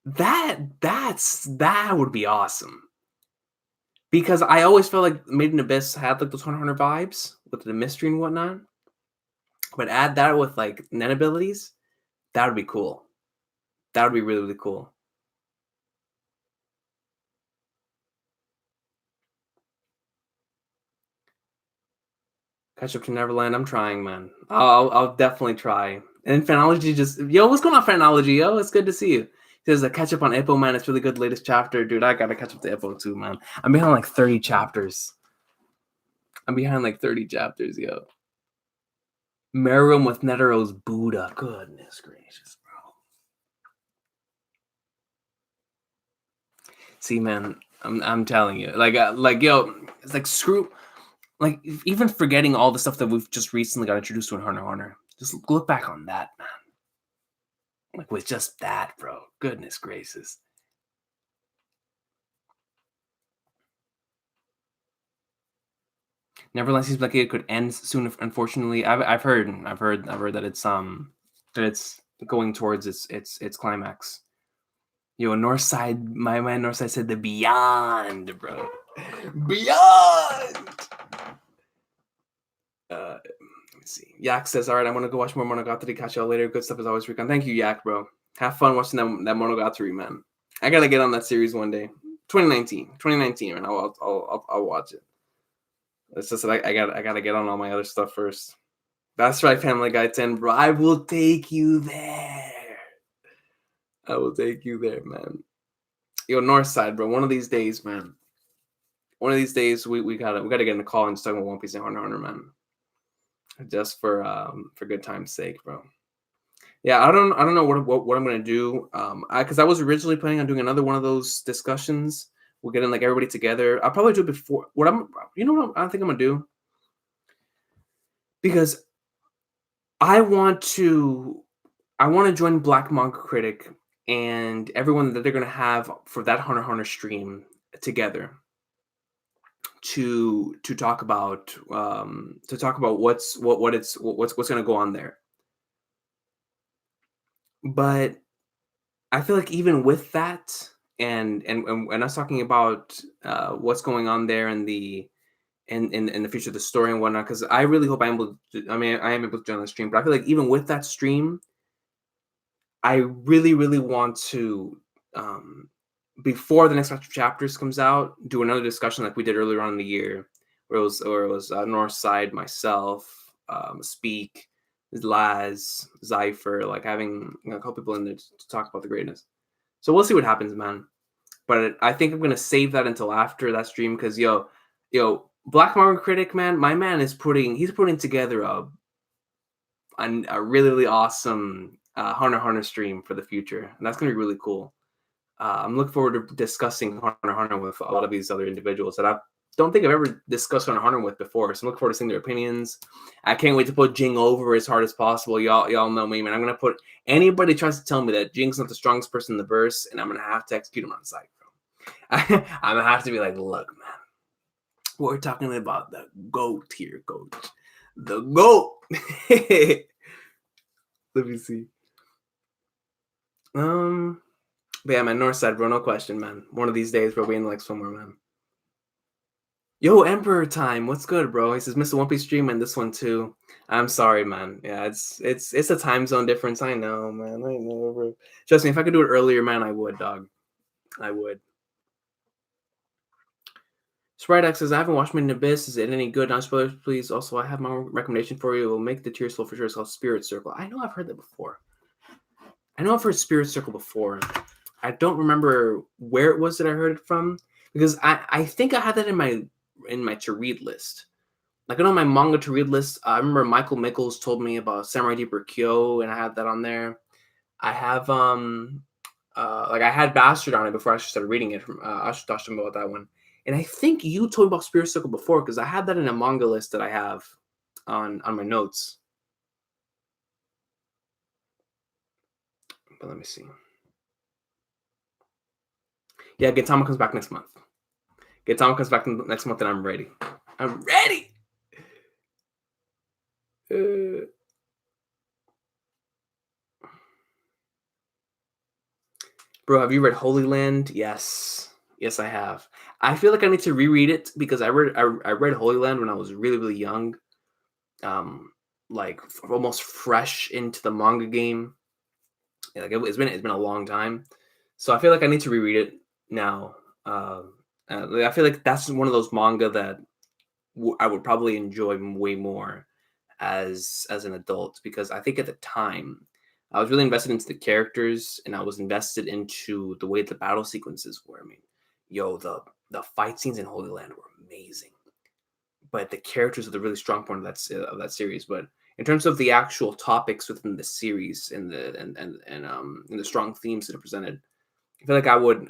That would be awesome. Because I always felt like Made in Abyss had like those Hunter x Hunter vibes with the mystery and whatnot. But add that with like net abilities, that would be cool. That would be really cool. Catch up to Neverland. I'm trying, man. I'll definitely try. And Phanology what's going on, Phanology? Yo, it's good to see you. He says, catch up on Ippo, man. It's really good. Latest chapter. Dude, I gotta catch up to Ippo too, man. I'm behind like 30 chapters. Yo. Meruem with Netero's Buddha. Goodness gracious, bro. See, man, I'm telling you, like yo, it's like screw, like even forgetting all the stuff that we've just recently got introduced to in Hunter x Hunter. Just look back on that, man. Like with just that, bro. Goodness gracious. Neverland seems like it could end soon. Unfortunately, I've heard that it's going towards its climax. Yo, Northside, my man Northside said the beyond, bro. Beyond. Let me see. Yak says, all right, I'm gonna go watch more Monogatari. Catch y'all later. Good stuff as always, Recon. Thank you, Yak, bro. Have fun watching that Monogatari, man. I gotta get on that series one day. 2019, man. I'll watch it. It's just that I gotta get on all my other stuff first. That's right, Family Guy 10, bro. I will take you there. I will take you there, man. Yo, Northside, bro. One of these days, man. One of these days, we gotta get in the call and just talk about One Piece and Hunter x Hunter, man. Just for good time's sake, bro. Yeah, I don't know what I'm gonna do. Because I was originally planning on doing another one of those discussions. We're getting like everybody together. I'll probably do it before. You know what I think I'm gonna do? Because I want to join Black Manga Critic and everyone that they're gonna have for that Hunter x Hunter stream together to talk about what's gonna go on there. But I feel like even with that, and us talking about what's going on there in the future of the story and whatnot, because I really hope I'm able to. I mean, I am able to join the stream, but I feel like even with that stream, I really, really want to, before the next batch of chapters comes out, do another discussion like we did earlier on in the year, where it was Northside, myself, Speak, Laz, Zypher, like having a couple people in there to talk about the greatness. So we'll see what happens, man. But I think I'm gonna save that until after that stream because yo, Black Manga Critic, man, my man is putting together a really, really awesome Hunter x Hunter stream for the future, and that's gonna be really cool. I'm looking forward to discussing Hunter x Hunter with a lot of these other individuals that I don't think I've ever discussed Hunter x Hunter with before. So I'm looking forward to seeing their opinions. I can't wait to put Jing over as hard as possible. Y'all know me, man. I'm gonna put anybody tries to tell me that Jing's not the strongest person in the verse, and I'm gonna have to execute him on sight. I'm gonna have to be like, look, man, we're talking about the GOAT here, coach. The GOAT. Let me see. But yeah, man, Northside, bro, no question, man. One of these days, bro, we in like somewhere, man. Yo, Emperor Time, what's good, bro? He says, Mr. One Piece stream and this one too. I'm sorry, man. Yeah, it's a time zone difference. I know, man. I know, bro. Trust me, if I could do it earlier, man, I would, dog. I would. Sprite X says, I haven't watched Made in Abyss. Is it any good? Non spoilers, please. Also, I have my recommendation for you. It will make the tears flow for sure. It's called Spirit Circle. I know I've heard that before. I know I've heard Spirit Circle before. I don't remember where it was that I heard it from because I think I had that in my to read list. Like I know my manga to read list. I remember Michael Mickles told me about Samurai Deeper Kyo, and I had that on there. I have like I had Bastard on it before I actually started reading it. From I should talk to him about that one. And I think you told me about Spirit Circle before because I had that in a manga list that I have on my notes. But let me see. Yeah, Gintama comes back next month. Gintama comes back next month, and I'm ready. I'm ready. Bro, have you read Holy Land? Yes, I have. I feel like I need to reread it because I read Holy Land when I was really, really young, like almost fresh into the manga game. Like it's been a long time, so I feel like I need to reread it now. I feel like that's one of those manga that I would probably enjoy way more as an adult because I think at the time I was really invested into the characters and I was invested into the way the battle sequences were. I mean, yo, the fight scenes in Holy Land were amazing, but the characters are the really strong point of that series. But In terms of the actual topics within the series and the strong themes that are presented, I feel like I would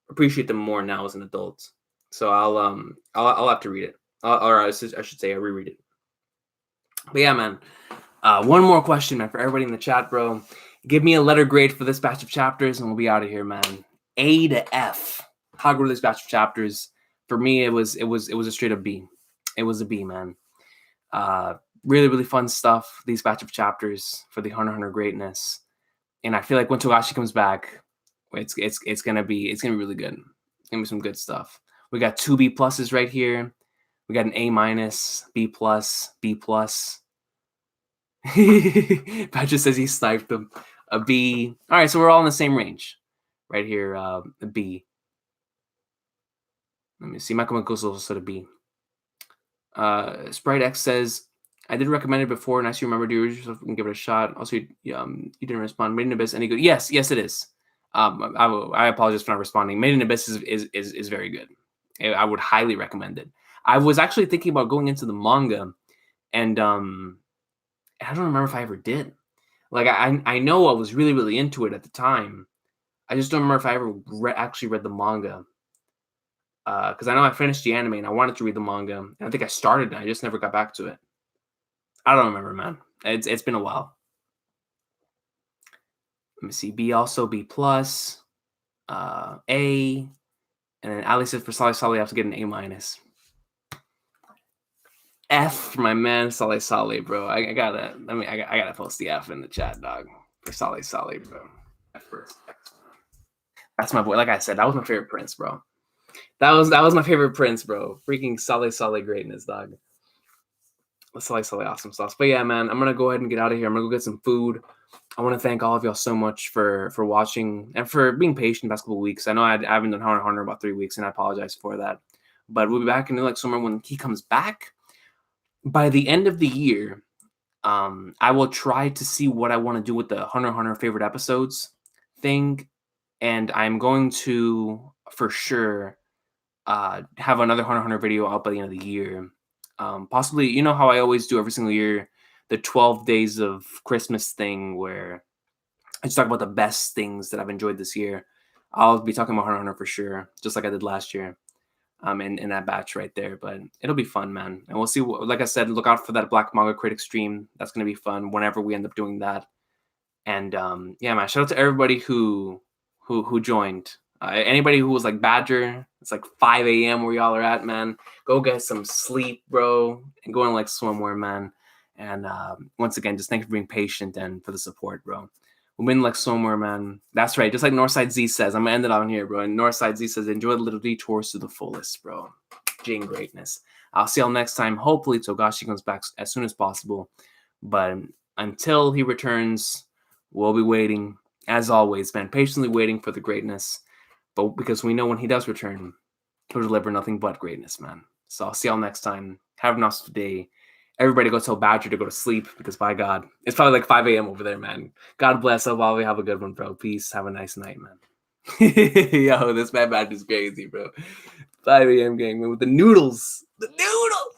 appreciate them more now as an adult. So I'll have to read it, or I should say I reread it. But yeah, man. One more question, man, for everybody in the chat, bro. Give me a letter grade for this batch of chapters, and we'll be out of here, man. A to F. How good are this batch of chapters? For me, it was a straight up B. It was a B, man. Really, really fun stuff. These batch of chapters for the Hunter x Hunter greatness, and I feel like when Togashi comes back, it's gonna be really good. It's gonna be some good stuff. We got 2 B pluses right here. We got an A minus, B plus, B plus. Patrick says he sniped them. A B. All right, so we're all in the same range right here. A B. Let me see. Michael McCool also said a B. Sprite X says, I did recommend it before, and I see you remember to yourself and give it a shot. Also, you didn't respond. Made in Abyss, any good? Yes, it is. I apologize for not responding. Made in Abyss is very good. I would highly recommend it. I was actually thinking about going into the manga, and I don't remember if I ever did. Like, I know I was really, really into it at the time. I just don't remember if I ever actually read the manga. Because I know I finished the anime and I wanted to read the manga. And I think I started and I just never got back to it. I don't remember, man. It's been a while. Let me see. B also, B plus, A. And then Ali said for Sally Sally, I have to get an A minus. F for my man Sally Sally, bro. I gotta post the F in the chat, dog. For Sally Sally, bro. F first. That's my boy. Like I said, that was my favorite prince, bro. That was my favorite prince, bro. Freaking Sally greatness, dog. Sally awesome sauce. But yeah, man, I'm gonna go ahead and get out of here. I'm gonna go get some food. I want to thank all of y'all so much for watching and for being patient the past couple of weeks. I know I haven't done Hunter x Hunter about 3 weeks, and I apologize for that. But we'll be back in like summer when he comes back. By the end of the year, I will try to see what I want to do with the Hunter x Hunter favorite episodes thing, and I'm going to for sure have another Hunter x Hunter video out by the end of the year. Possibly, you know how I always do every single year, the 12 days of Christmas thing where I just talk about the best things that I've enjoyed this year. I'll be talking about Hunter x Hunter for sure, just like I did last year. In that batch right there, but it'll be fun, man. And we'll see. Like I said, look out for that Black Manga Critic stream. That's gonna be fun whenever we end up doing that. And yeah, man. Shout out to everybody who joined. Anybody who was like Badger, it's like 5 a.m. where y'all are at, man. Go get some sleep, bro, and go and like swimwear, man. And once again, just thank you for being patient and for the support, bro. We've been like somewhere, man. That's right. Just like Northside Z says, I'm gonna end it on here, bro. And Northside Z says, enjoy the little detours to the fullest, bro. Jane greatness. I'll see y'all next time. Hopefully Togashi comes back as soon as possible. But until he returns, we'll be waiting, as always, man. Patiently waiting for the greatness. But because we know when he does return, he'll deliver nothing but greatness, man. So I'll see y'all next time. Have an awesome day. Everybody go tell Badger to go to sleep because, by God, it's probably like 5 a.m. over there, man. God bless. Hope all of you have a good one, bro. Peace. Have a nice night, man. Yo, this man Badger's crazy, bro. 5 a.m. gang, man, with the noodles. The noodles.